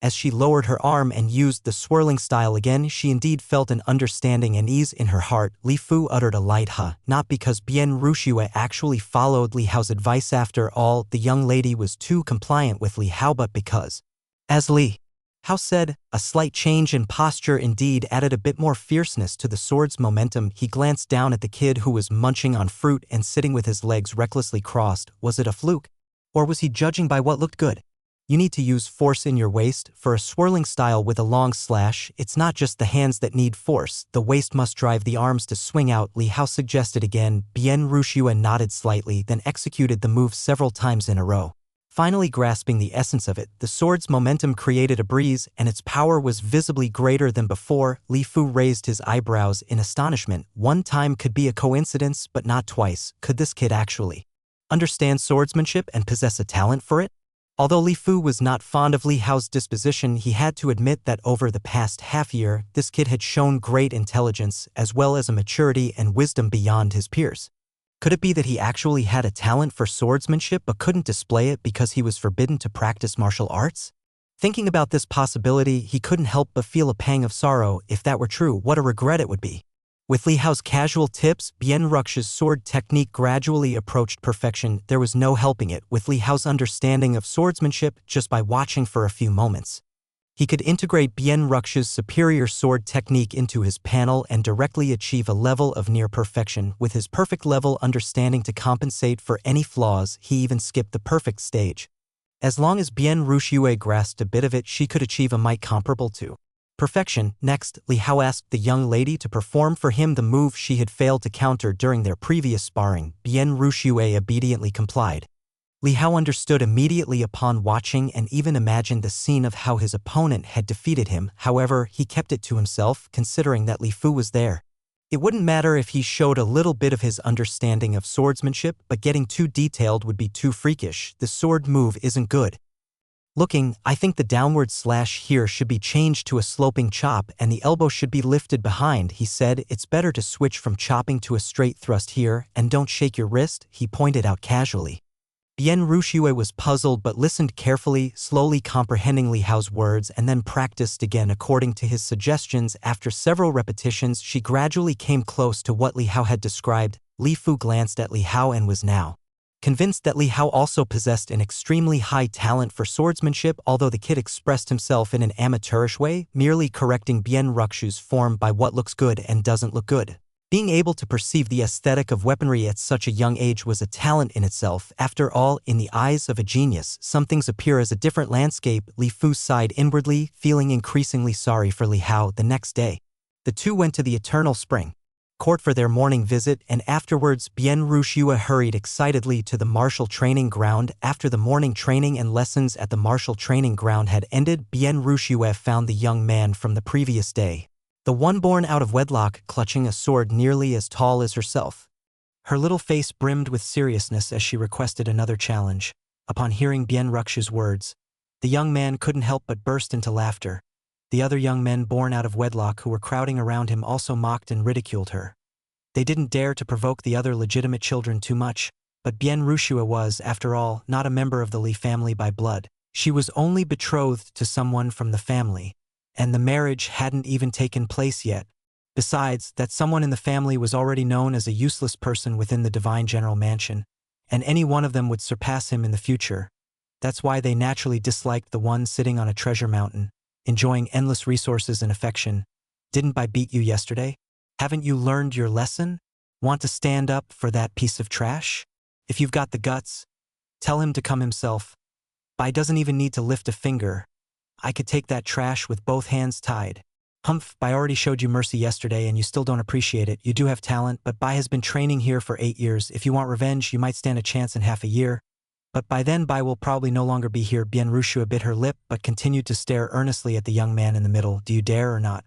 As she lowered her arm and used the swirling style again, she indeed felt an understanding and ease in her heart. Li Fu uttered a light huh, not because Bian Rushui actually followed Li Hao's advice after all, the young lady was too compliant with Li Hao, but because, as Li Hao said, a slight change in posture indeed added a bit more fierceness to the sword's momentum. He glanced down at the kid who was munching on fruit and sitting with his legs recklessly crossed. Was it a fluke? Or was he judging by what looked good? You need to use force in your waist. For a swirling style with a long slash, it's not just the hands that need force, the waist must drive the arms to swing out, Li Hao suggested again. Bian Rushui nodded slightly, then executed the move several times in a row. Finally grasping the essence of it, the sword's momentum created a breeze, and its power was visibly greater than before. Li Fu raised his eyebrows in astonishment. One time could be a coincidence, but not twice. Could this kid actually understand swordsmanship and possess a talent for it? Although Li Fu was not fond of Li Hao's disposition, he had to admit that over the past half-year, this kid had shown great intelligence, as well as a maturity and wisdom beyond his peers. Could it be that he actually had a talent for swordsmanship but couldn't display it because he was forbidden to practice martial arts? Thinking about this possibility, he couldn't help but feel a pang of sorrow. If that were true, what a regret it would be. With Li Hao's casual tips, Bian Ruxi's sword technique gradually approached perfection. There was no helping it. With Li Hao's understanding of swordsmanship, just by watching for a few moments, he could integrate Bian Ruxi's superior sword technique into his panel and directly achieve a level of near perfection. With his perfect level understanding to compensate for any flaws, he even skipped the perfect stage. As long as Bian Rushui grasped a bit of it, she could achieve a might comparable to perfection. Next, Li Hao asked the young lady to perform for him the move she had failed to counter during their previous sparring. Bian Rushui obediently complied. Li Hao understood immediately upon watching and even imagined the scene of how his opponent had defeated him. However, he kept it to himself, considering that Li Fu was there. It wouldn't matter if he showed a little bit of his understanding of swordsmanship, but getting too detailed would be too freakish. The sword move isn't good. Looking, I think the downward slash here should be changed to a sloping chop and the elbow should be lifted behind, he said. It's better to switch from chopping to a straight thrust here, and don't shake your wrist, he pointed out casually. Bian Rushui was puzzled but listened carefully, slowly comprehending Li Hao's words, and then practiced again according to his suggestions. After several repetitions, she gradually came close to what Li Hao had described. Li Fu glanced at Li Hao and was now convinced that Li Hao also possessed an extremely high talent for swordsmanship. Although the kid expressed himself in an amateurish way, merely correcting Bian Ruxi's form by what looks good and doesn't look good. Being able to perceive the aesthetic of weaponry at such a young age was a talent in itself. After all, in the eyes of a genius, some things appear as a different landscape. Li Fu sighed inwardly, feeling increasingly sorry for Li Hao. The next day, the two went to the Eternal Spring. court for their morning visit, and afterwards Bien Rushua hurried excitedly to the martial training ground. After the morning training and lessons at the martial training ground had ended, Bien Rushua found the young man from the previous day, the one born out of wedlock, clutching a sword nearly as tall as herself. Her little face brimmed with seriousness as she requested another challenge. Upon hearing Bien Ruxu's words, the young man couldn't help but burst into laughter. The other young men born out of wedlock who were crowding around him also mocked and ridiculed her. They didn't dare to provoke the other legitimate children too much, but Bien Rushua was, after all, not a member of the Li family by blood. She was only betrothed to someone from the family, and the marriage hadn't even taken place yet. Besides, that someone in the family was already known as a useless person within the divine general mansion, and any one of them would surpass him in the future. That's why they naturally disliked the one sitting on a treasure mountain, enjoying endless resources and affection. Didn't I beat you yesterday? Haven't you learned your lesson? Want to stand up for that piece of trash? If you've got the guts, tell him to come himself. Bai doesn't even need to lift a finger. I could take that trash with both hands tied. Humph, Bai already showed you mercy yesterday and you still don't appreciate it. You do have talent, but Bai has been training here for 8 years. If you want revenge, you might stand a chance in half a year. But by then Bai will probably no longer be here. Bien Rushua bit her lip but continued to stare earnestly at the young man in the middle. Do you dare or not?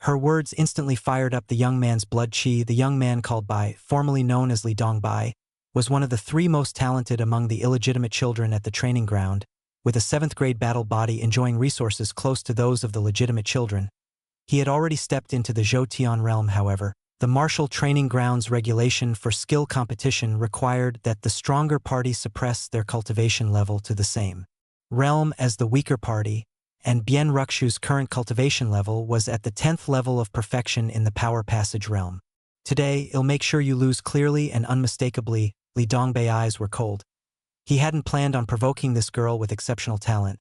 Her words instantly fired up the young man's blood chi. The young man called Bai, formerly known as Li Dongbai, was one of the 3 most talented among the illegitimate children at the training ground, with a 7th grade battle body enjoying resources close to those of the legitimate children. He had already stepped into the Zhou realm, however. The martial training grounds regulation for skill competition required that the stronger party suppress their cultivation level to the same realm as the weaker party, and Bien Ruxu's current cultivation level was at the 10th level of perfection in the power passage realm. Today, I'll make sure you lose clearly and unmistakably. Li Dongbei's eyes were cold. He hadn't planned on provoking this girl with exceptional talent.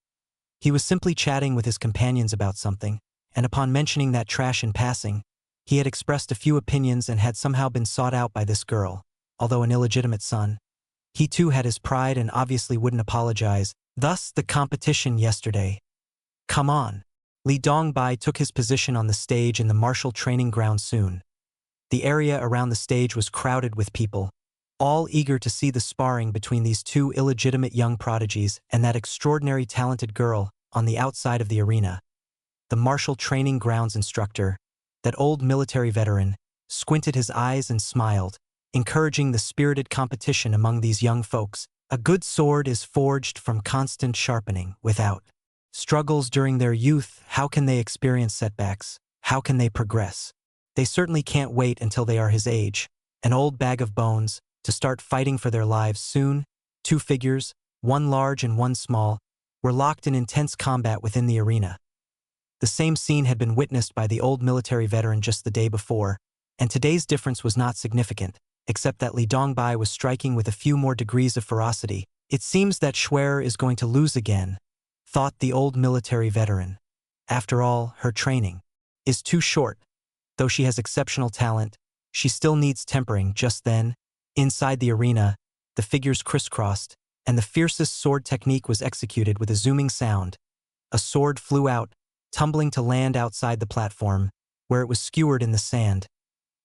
He was simply chatting with his companions about something, and upon mentioning that trash in passing, he had expressed a few opinions and had somehow been sought out by this girl. Although an illegitimate son, he too had his pride and obviously wouldn't apologize. Thus, the competition yesterday. Come on. Li Dongbai took his position on the stage in the martial training ground soon. The area around the stage was crowded with people, all eager to see the sparring between these 2 illegitimate young prodigies and that extraordinary talented girl on the outside of the arena. The martial training grounds instructor, that old military veteran, squinted his eyes and smiled, encouraging the spirited competition among these young folks. A good sword is forged from constant sharpening. Without struggles during their youth, how can they experience setbacks? How can they progress? They certainly can't wait until they are his age, an old bag of bones, to start fighting for their lives soon. 2 figures, one large and one small, were locked in intense combat within the arena. The same scene had been witnessed by the old military veteran just the day before, and today's difference was not significant, except that Li Dongbai was striking with a few more degrees of ferocity. It seems that Schwer is going to lose again, thought the old military veteran. After all, her training is too short. Though she has exceptional talent, she still needs tempering. Just then, inside the arena, the figures crisscrossed, and the fiercest sword technique was executed with a zooming sound. A sword flew out, tumbling to land outside the platform, where it was skewered in the sand.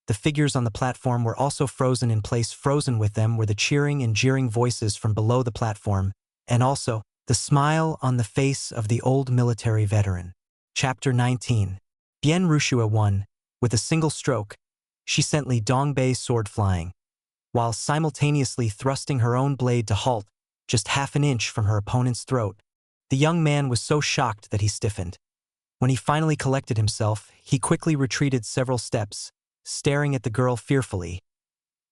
The figures on the platform were also frozen in place. Frozen with them were the cheering and jeering voices from below the platform, and also the smile on the face of the old military veteran. Chapter 19. Bien Rushua won. With a single stroke, she sent Li Dongbei's sword flying, while simultaneously thrusting her own blade to halt just half an inch from her opponent's throat. The young man was so shocked that he stiffened. When he finally collected himself, he quickly retreated several steps, staring at the girl fearfully.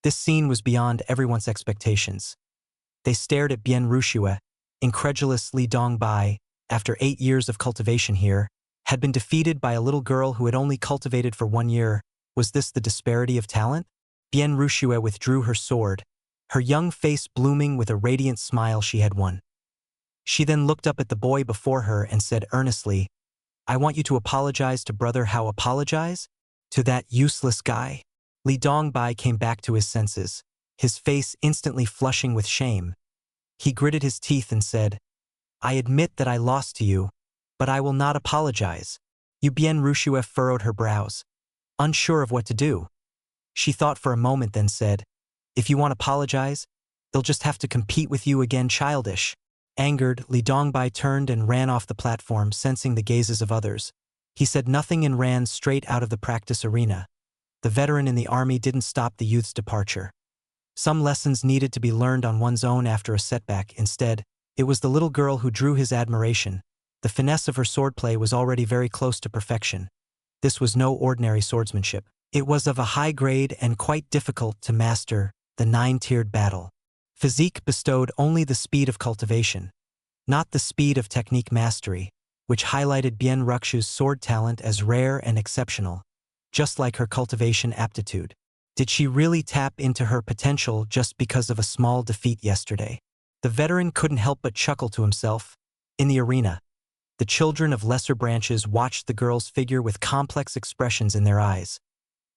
This scene was beyond everyone's expectations. They stared at Bien Rushua. Incredulous Li Dongbai, after 8 years of cultivation here, had been defeated by a little girl who had only cultivated for 1 year. Was this the disparity of talent? Bien Rushua withdrew her sword, her young face blooming with a radiant smile. She had won. She then looked up at the boy before her and said earnestly, I want you to apologize to brother. How apologize? To that useless guy? Li Dongbai came back to his senses, his face instantly flushing with shame. He gritted his teeth and said, I admit that I lost to you, but I will not apologize. You. Bien Rushua furrowed her brows, unsure of what to do. She thought for a moment then said, "If you want to apologize, they'll just have to compete with you again." Childish. Angered, Li Dongbai turned and ran off the platform, sensing the gazes of others. He said nothing and ran straight out of the practice arena. The veteran in the army didn't stop the youth's departure. Some lessons needed to be learned on one's own after a setback. Instead, it was the little girl who drew his admiration. The finesse of her swordplay was already very close to perfection. This was no ordinary swordsmanship. It was of a high grade and quite difficult to master, the 9-tiered battle. Physique bestowed only the speed of cultivation, not the speed of technique mastery, which highlighted Bien Ruxu's sword talent as rare and exceptional, just like her cultivation aptitude. Did she really tap into her potential just because of a small defeat yesterday? The veteran couldn't help but chuckle to himself. In the arena, the children of lesser branches watched the girl's figure with complex expressions in their eyes.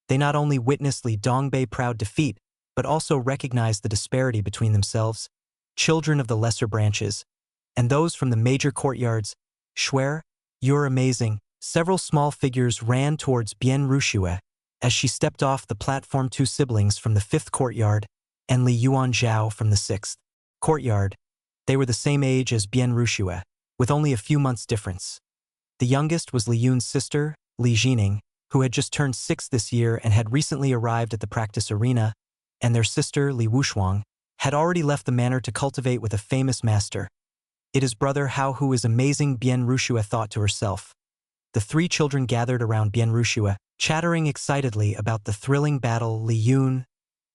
They not only witnessed Li Dongbei's proud defeat, but also recognized the disparity between themselves, children of the lesser branches, and those from the major courtyards. "Shuer, you're amazing." Several small figures ran towards Bien Ruxue. As she stepped off the platform, 2 siblings from the 5th courtyard and Li Yuanzhao from the 6th courtyard. They were the same age as Bien Ruxue, with only a few months' difference. The youngest was Li Yun's sister, Li Jining, who had just turned 6 this year and had recently arrived at the practice arena, and their sister, Li Wushuang, had already left the manor to cultivate with a famous master. "It is brother Hao who is amazing," Bien Ruxue thought to herself. The 3 children gathered around Bien Ruxue, chattering excitedly about the thrilling battle. Li Yun,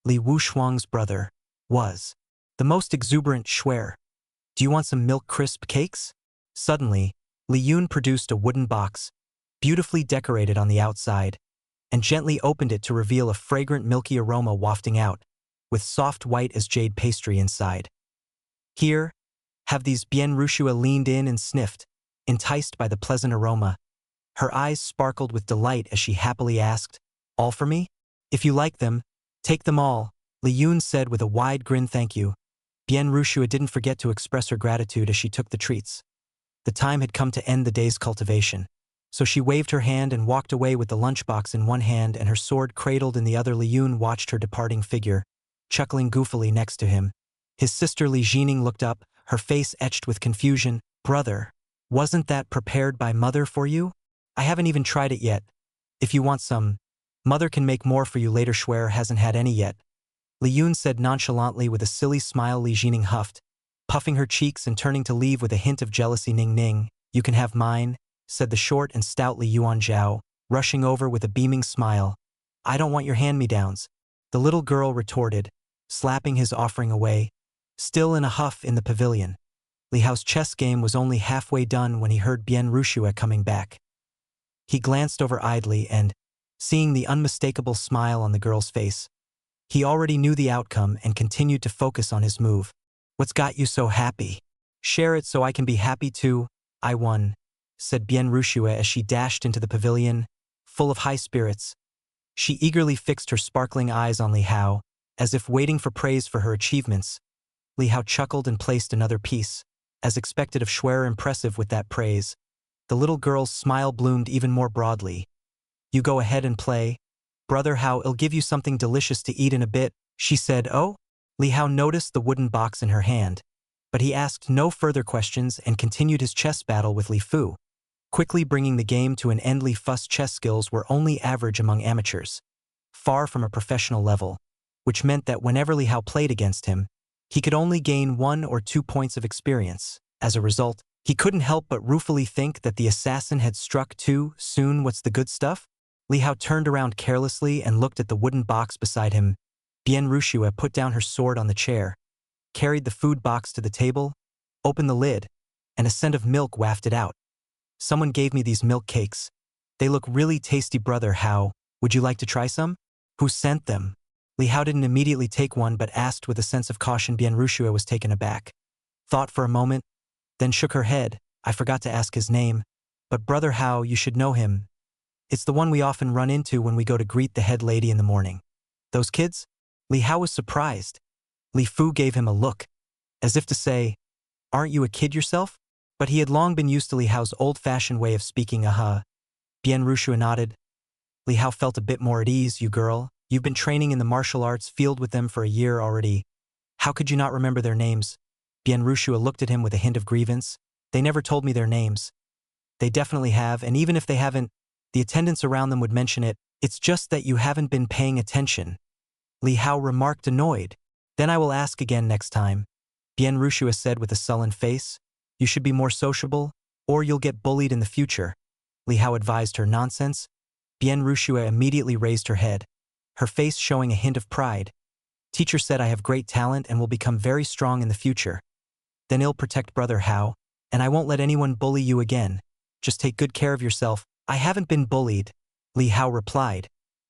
Li Wushuang's brother, was the most exuberant. "Shuer, do you want some milk crisp cakes?" Suddenly, Li Yun produced a wooden box, beautifully decorated on the outside, and gently opened it to reveal a fragrant milky aroma wafting out, with soft white as jade pastry inside. "Here, have these." Bien Ruxue leaned in and sniffed, enticed by the pleasant aroma. Her eyes sparkled with delight as she happily asked, "All for me?" "If you like them, take them all," Li Yun said with a wide grin. "Thank you." Bien Ruxue didn't forget to express her gratitude as she took the treats. The time had come to end the day's cultivation, so she waved her hand and walked away with the lunchbox in one hand and her sword cradled in the other. Li Yun watched her departing figure, chuckling goofily next to him. His sister Li Jining looked up, her face etched with confusion. "Brother, wasn't that prepared by mother for you? I haven't even tried it yet. If you want some, mother can make more for you later." "Shuer hasn't had any yet," Li Yun said nonchalantly with a silly smile. Li Jining huffed, puffing her cheeks and turning to leave with a hint of jealousy. "Ning ning, you can have mine," said the short and stout Li Yuanzhao, rushing over with a beaming smile. "I don't want your hand-me-downs," the little girl retorted, slapping his offering away. Still in a huff in the pavilion, Li Hao's chess game was only halfway done when he heard Bien Ruxue coming back. He glanced over idly and, seeing the unmistakable smile on the girl's face, he already knew the outcome and continued to focus on his move. "What's got you so happy? Share it so I can be happy too." "I won," said Bien Ruxue as she dashed into the pavilion, full of high spirits. She eagerly fixed her sparkling eyes on Li Hao, as if waiting for praise for her achievements. Li Hao chuckled and placed another piece, as expected of Shuer, impressive with that praise. The little girl's smile bloomed even more broadly. "You go ahead and play. Brother Hao, I'll give you something delicious to eat in a bit," she said. "Oh?" Li Hao noticed the wooden box in her hand, but he asked no further questions and continued his chess battle with Li Fu, quickly bringing the game to an end. Li Fu's chess skills were only average among amateurs, far from a professional level, which meant that whenever Li Hao played against him, he could only gain 1 or 2 points of experience. As a result, he couldn't help but ruefully think that the assassin had struck too soon. "What's the good stuff?" Li Hao turned around carelessly and looked at the wooden box beside him. Bien Ruxue put down her sword on the chair, carried the food box to the table, opened the lid, and a scent of milk wafted out. "Someone gave me these milk cakes. They look really tasty. Brother Hao, would you like to try some?" "Who sent them?" Li Hao didn't immediately take one but asked with a sense of caution. Bien Ruxue was taken aback, thought for a moment, then shook her head. "I forgot to ask his name, but Brother Hao, you should know him. It's the one we often run into when we go to greet the head lady in the morning." "Those kids?" Li Hao was surprised. Li Fu gave him a look, as if to say, "Aren't you a kid yourself?" But he had long been used to Li Hao's old-fashioned way of speaking. "Bien Ruxue nodded. Li Hao felt a bit more at ease. "You girl, You've been training in the martial arts field with them for a year already. How could you not remember their names? Bien Rushua looked at him with a hint of grievance. They never told me their names. They definitely have, and even if they haven't, the attendants around them would mention it. It's just that you haven't been paying attention. Li Hao remarked, annoyed. Then I will ask again next time. Bien Rushua said with a sullen face. You should be more sociable, or you'll get bullied in the future. Li Hao advised her. Nonsense. Bien Rushua immediately raised her head, her face showing a hint of pride. Teacher said I have great talent and will become very strong in the future. Then I'll protect Brother Hao, and I won't let anyone bully you again. Just take good care of yourself. I haven't been bullied, Li Hao replied,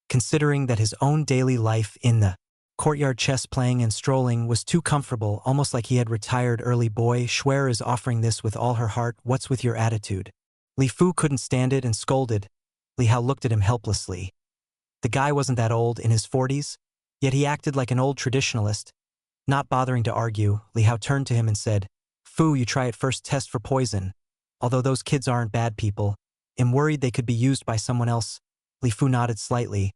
considering that his own daily life in the courtyard chess playing and strolling was too comfortable, almost like he had retired early. Boy, Schwer is offering this with all her heart. What's with your attitude? Li Fu couldn't stand it and scolded. Li Hao looked at him helplessly. The guy wasn't that old, in his 40s, yet he acted like an old traditionalist. Not bothering to argue, Li Hao turned to him and said, Fu, you try at first test for poison. Although those kids aren't bad people, I'm worried they could be used by someone else. Li Fu nodded slightly,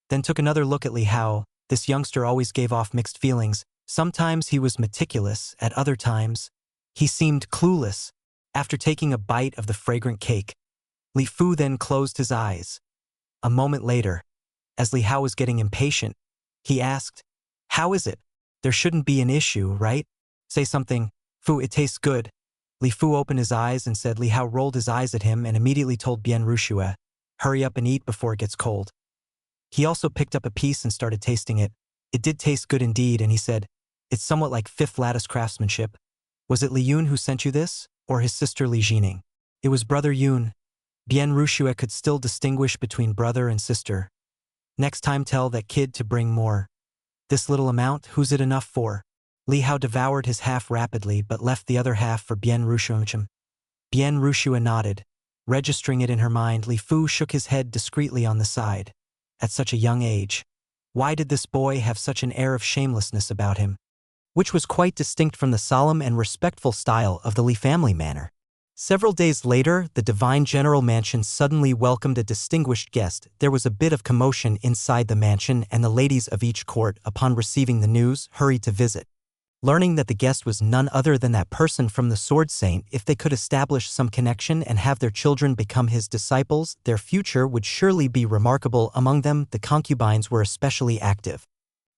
then took another look at Li Hao. This youngster always gave off mixed feelings. Sometimes he was meticulous, at other times, he seemed clueless. After taking a bite of the fragrant cake, Li Fu then closed his eyes. A moment later, as Li Hao was getting impatient, he asked, How is it? There shouldn't be an issue, right? Say something. Fu, it tastes good. Li Fu opened his eyes and said. Li Hao rolled his eyes at him and immediately told Bien Rushua, Hurry up and eat before it gets cold. He also picked up a piece and started tasting it. It did taste good indeed, and he said, It's somewhat like fifth lattice craftsmanship. Was it Li Yun who sent you this, or his sister Li Jining? It was Brother Yun. Bien Rushua could still distinguish between brother and sister. Next time tell that kid to bring more. This little amount, who's it enough for? Li Hao devoured his half rapidly but left the other half for Bien Rushua. Bien Rushua nodded. Registering it in her mind, Li Fu shook his head discreetly on the side. At such a young age, why did this boy have such an air of shamelessness about him? Which was quite distinct from the solemn and respectful style of the Li family manner. Several days later, the Divine General Mansion suddenly welcomed a distinguished guest. There was a bit of commotion inside the mansion, and the ladies of each court, upon receiving the news, hurried to visit. Learning that the guest was none other than that person from the Sword Saint, if they could establish some connection and have their children become his disciples, their future would surely be remarkable. Among them, the concubines were especially active.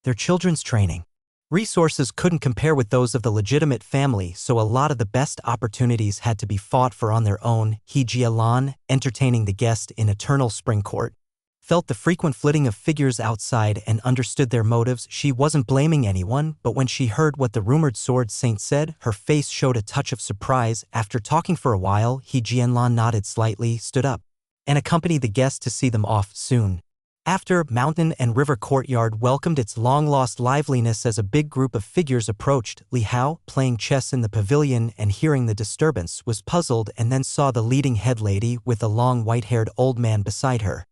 Their children's training resources couldn't compare with those of the legitimate family, so a lot of the best opportunities had to be fought for on their own. He Jialan, entertaining the guest in Eternal Spring Court, felt the frequent flitting of figures outside and understood their motives. She wasn't blaming anyone, but when she heard what the rumored Sword Saint said, her face showed a touch of surprise. After talking for a while, He Jianlan nodded slightly, stood up, and accompanied the guest to see them off soon. After, Mountain and River Courtyard welcomed its long-lost liveliness as a big group of figures approached. Li Hao, playing chess in the pavilion and hearing the disturbance, was puzzled and then saw the leading head lady with a long white-haired old man beside her.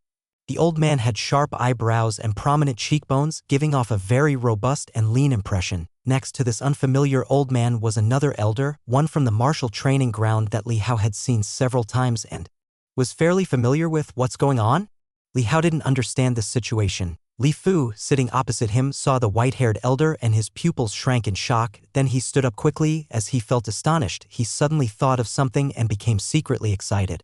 The old man had sharp eyebrows and prominent cheekbones, giving off a very robust and lean impression. Next to this unfamiliar old man was another elder, one from the martial training ground that Li Hao had seen several times and was fairly familiar with. What's going on? Li Hao didn't understand the situation. Li Fu, sitting opposite him, saw the white-haired elder and his pupils shrank in shock. Then he stood up quickly. As he felt astonished, he suddenly thought of something and became secretly excited.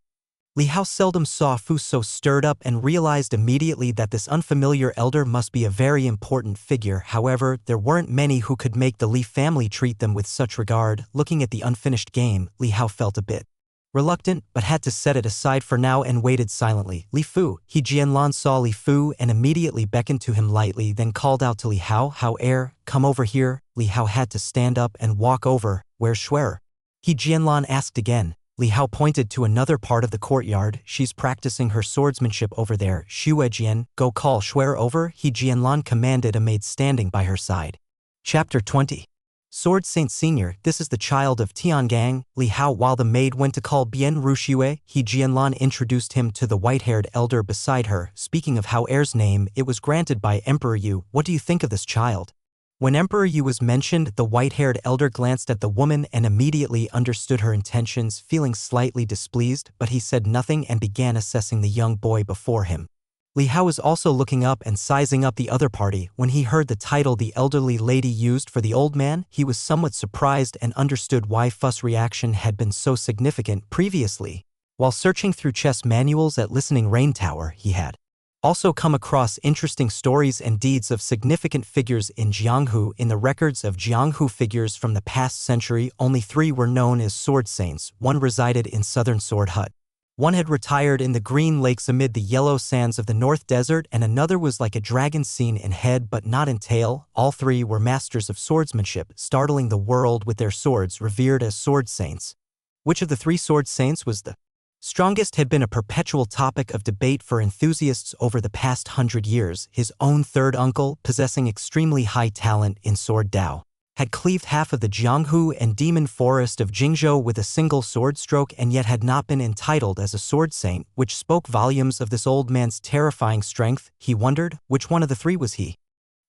Li Hao seldom saw Fu so stirred up and realized immediately that this unfamiliar elder must be a very important figure. However, there weren't many who could make the Li family treat them with such regard. Looking at the unfinished game, Li Hao felt a bit reluctant, but had to set it aside for now and waited silently. Li Fu. He Jianlan saw Li Fu and immediately beckoned to him lightly, then called out to Li Hao, Hao come over here. Li Hao had to stand up and walk over. Where's Schwer? He Jianlan asked again. Li Hao pointed to another part of the courtyard. She's practicing her swordsmanship over there. Shuejian, go call Schwer over. He Jianlan commanded a maid standing by her side. Chapter 20. Sword Saint Senior, this is the child of Tiangang. Li Hao. While the maid went to call Bien Rushue, He Jianlan introduced him to the white-haired elder beside her. Speaking of Hao Er's name, it was granted by Emperor Yu. What do you think of this child? When Emperor Yu was mentioned, the white-haired elder glanced at the woman and immediately understood her intentions, feeling slightly displeased, but he said nothing and began assessing the young boy before him. Li Hao was also looking up and sizing up the other party. When he heard the title the elderly lady used for the old man, he was somewhat surprised and understood why Fuss' reaction had been so significant previously. While searching through chess manuals at Listening Rain Tower, he had also come across interesting stories and deeds of significant figures in Jianghu. In the records of Jianghu figures from the past century, only 3 were known as sword saints. 1 resided in southern Sword Hut. 1 had retired in the green lakes amid the yellow sands of the North Desert, and another was like a dragon seen in head but not in tail. All 3 were masters of swordsmanship, startling the world with their swords, revered as sword saints. Which of the 3 sword saints was the strongest had been a perpetual topic of debate for enthusiasts over the past 100 years. His own third uncle, possessing extremely high talent in sword Dao, had cleaved half of the Jianghu and demon forest of Jingzhou with a single sword stroke and yet had not been entitled as a sword saint, which spoke volumes of this old man's terrifying strength. He wondered, which one of the 3 was he?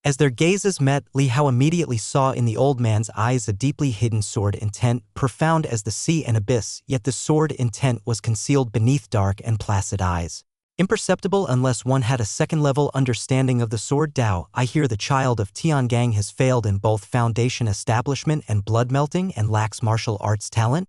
As their gazes met, Li Hao immediately saw in the old man's eyes a deeply hidden sword intent, profound as the sea and abyss, yet the sword intent was concealed beneath dark and placid eyes. Imperceptible unless one had a second-level understanding of the sword Dao. I hear the child of Tiangang has failed in both foundation establishment and blood-melting and lacks martial arts talent.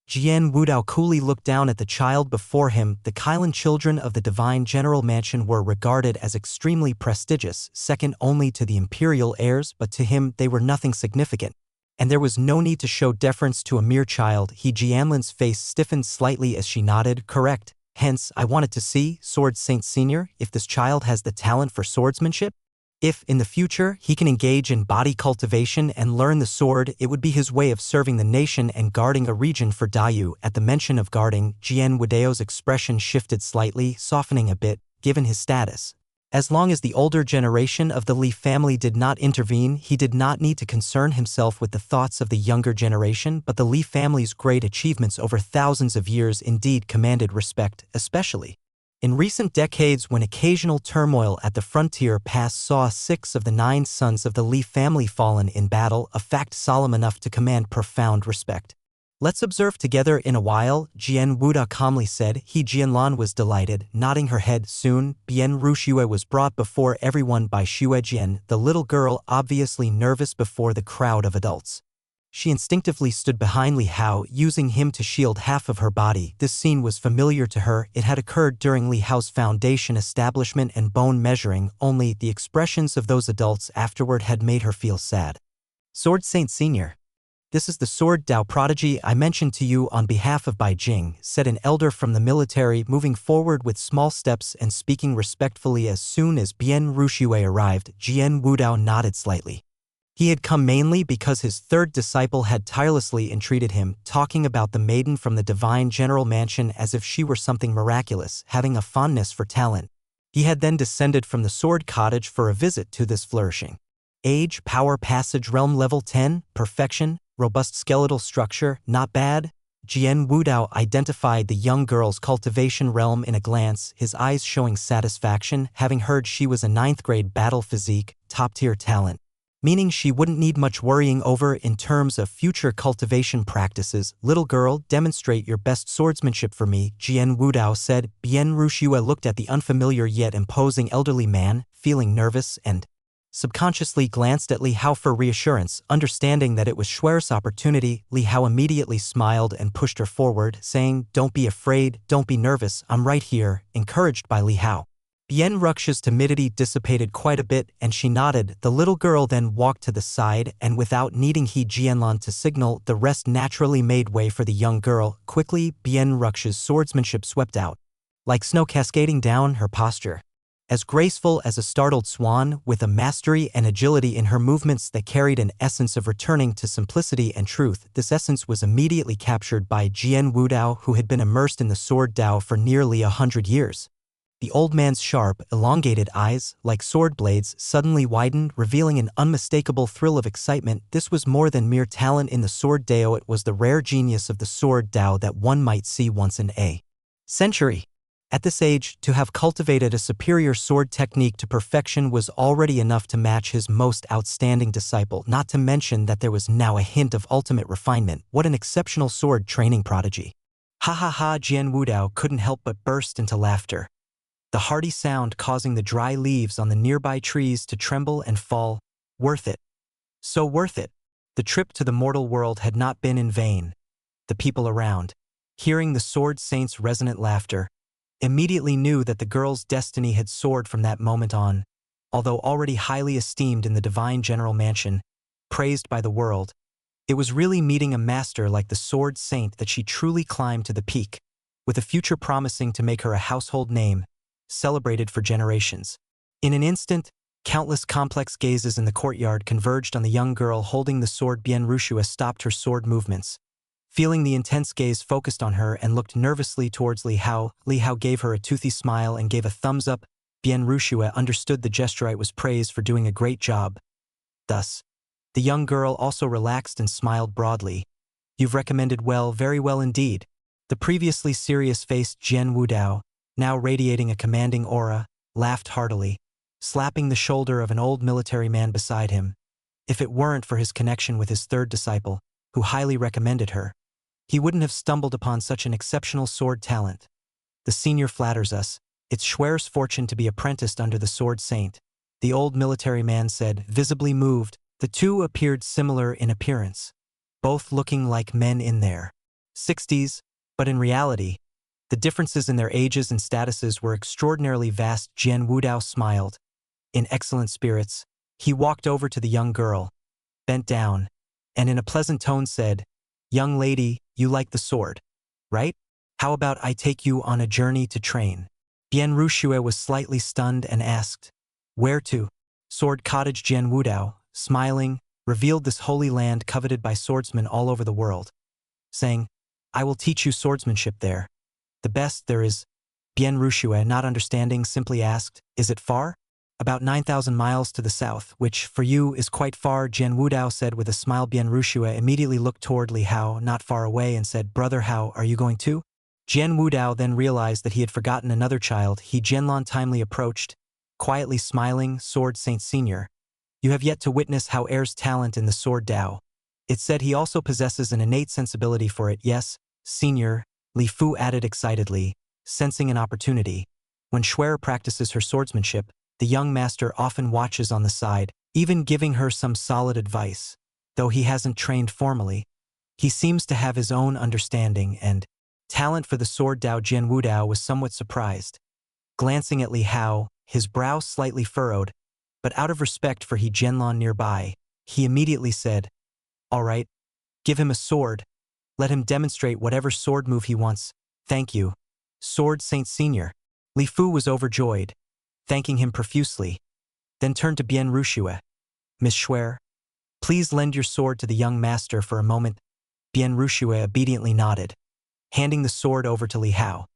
Jian Wudao coolly looked down at the child before him. The Kailan children of the Divine General Mansion were regarded as extremely prestigious, second only to the imperial heirs, but to him they were nothing significant. And there was no need to show deference to a mere child. Jianlin's face stiffened slightly as she nodded. Correct. Hence, I wanted to see, Sword Saint Senior, if this child has the talent for swordsmanship. If, in the future, he can engage in body cultivation and learn the sword, it would be his way of serving the nation and guarding a region for Dayu. At the mention of guarding, Jian Wudao's expression shifted slightly, softening a bit, given his status. As long as the older generation of the Li family did not intervene, he did not need to concern himself with the thoughts of the younger generation, but the Li family's great achievements over thousands of years indeed commanded respect, especially in recent decades when occasional turmoil at the frontier pass saw 6 of the 9 sons of the Li family fallen in battle, a fact solemn enough to command profound respect. Let's observe together in a while, Jian Wuda calmly said. Jianlan was delighted, nodding her head. Soon, Bian Ruxue was brought before everyone by Xue Jian, the little girl obviously nervous before the crowd of adults. She instinctively stood behind Li Hao, using him to shield half of her body. This scene was familiar to her. It had occurred during Li Hao's foundation establishment and bone measuring, only the expressions of those adults afterward had made her feel sad. Sword Saint Senior. This is the sword Dao prodigy I mentioned to you on behalf of Bai Jing, said an elder from the military, moving forward with small steps and speaking respectfully. As soon as Bian Ruxue arrived, Jian Wudao nodded slightly. He had come mainly because his third disciple had tirelessly entreated him, talking about the maiden from the Divine General Mansion as if she were something miraculous, having a fondness for talent. He had then descended from the Sword Cottage for a visit to this flourishing age. Power passage realm level 10, perfection, robust skeletal structure, not bad. Jian Wudao identified the young girl's cultivation realm in a glance, his eyes showing satisfaction, having heard she was a 9th grade battle physique, top-tier talent. Meaning she wouldn't need much worrying over in terms of future cultivation practices. Little girl, demonstrate your best swordsmanship for me, Jian Wudao said. Bian Ruxue looked at the unfamiliar yet imposing elderly man, feeling nervous, and subconsciously glanced at Li Hao for reassurance. Understanding that it was Xuer's opportunity, Li Hao immediately smiled and pushed her forward, saying, "Don't be afraid, don't be nervous, I'm right here," encouraged by Li Hao. Bian Ruxue's timidity dissipated quite a bit, and she nodded. The little girl then walked to the side, and without needing Jianlan to signal, the rest naturally made way for the young girl. Quickly, Bian Ruxue's swordsmanship swept out, like snow cascading down. Her posture as graceful as a startled swan, with a mastery and agility in her movements that carried an essence of returning to simplicity and truth. This essence was immediately captured by Jian Wudao, who had been immersed in the sword Dao for nearly 100 years. The old man's sharp, elongated eyes, like sword blades, suddenly widened, revealing an unmistakable thrill of excitement. This was more than mere talent in the sword Dao, it was the rare genius of the sword Dao that one might see once in a century. At this age, to have cultivated a superior sword technique to perfection was already enough to match his most outstanding disciple, not to mention that there was now a hint of ultimate refinement. What an exceptional sword training prodigy. Ha ha ha! Jian Wudao couldn't help but burst into laughter. the hearty sound causing the dry leaves on the nearby trees to tremble and fall. Worth it. So worth it. The trip to the mortal world had not been in vain. The people around, hearing the Sword Saint's resonant laughter, immediately knew that the girl's destiny had soared from that moment on. Although already highly esteemed in the divine general mansion, praised by the world, it was really meeting a master like the Sword Saint that she truly climbed to the peak, with a future promising to make her a household name, celebrated for generations. In an instant, countless complex gazes in the courtyard converged on the young girl holding the sword. Bien Rushua stopped her sword movements, feeling the intense gaze focused on her, and looked nervously towards Li Hao. Li Hao gave her a toothy smile and gave a thumbs up. Bien Rushua understood the gesturite was praise for doing a great job. Thus, the young girl also relaxed and smiled broadly. You've recommended well, very well indeed. The previously serious-faced Jian Wudao, now radiating a commanding aura, laughed heartily, slapping the shoulder of an old military man beside him. If it weren't for his connection with his third disciple, who highly recommended her, he wouldn't have stumbled upon such an exceptional sword talent. The senior flatters us. It's Schwer's fortune to be apprenticed under the Sword Saint, the old military man said, visibly moved. The two appeared similar in appearance, both looking like men in their 60s, but in reality, the differences in their ages and statuses were extraordinarily vast. Jian Wudao smiled. In excellent spirits, he walked over to the young girl, bent down, and in a pleasant tone said, "Young lady, you like the sword, right? How about I take you on a journey to train?" Bien Rushua was slightly stunned and asked, "Where to?" Sword Cottage. Jian Wudao, smiling, revealed this holy land coveted by swordsmen all over the world, saying, "I will teach you swordsmanship there. The best there is." Bien Rushua, not understanding, simply asked, "Is it far?" "About 9,000 miles to the south, which, for you, is quite far," Jian Wudao said with a smile. Bien Rushua immediately looked toward Li Hao, not far away, and said, "Brother Hao, are you going too?" Jian Wudao then realized that he had forgotten another child. He Jianlan timely approached, quietly smiling. "Sword Saint Senior, you have yet to witness Hao Er's talent in the sword Dao. It's said he also possesses an innate sensibility for it." "Yes, Senior," Li Fu added excitedly, sensing an opportunity. When Schwer practices her swordsmanship, the young master often watches on the side, even giving her some solid advice. Though he hasn't trained formally, he seems to have his own understanding and talent for the sword Dao. Jian Wudao was somewhat surprised. Glancing at Li Hao, his brow slightly furrowed, but out of respect for He Jianlan nearby, he immediately said, "All right, give him a sword. Let him demonstrate whatever sword move he wants. Thank you, Sword Saint Senior." Li Fu was overjoyed, thanking him profusely, then turned to Bien Rushua. "Miss Schwer, please lend your sword to the young master for a moment." Bien Rushua obediently nodded, handing the sword over to Li Hao.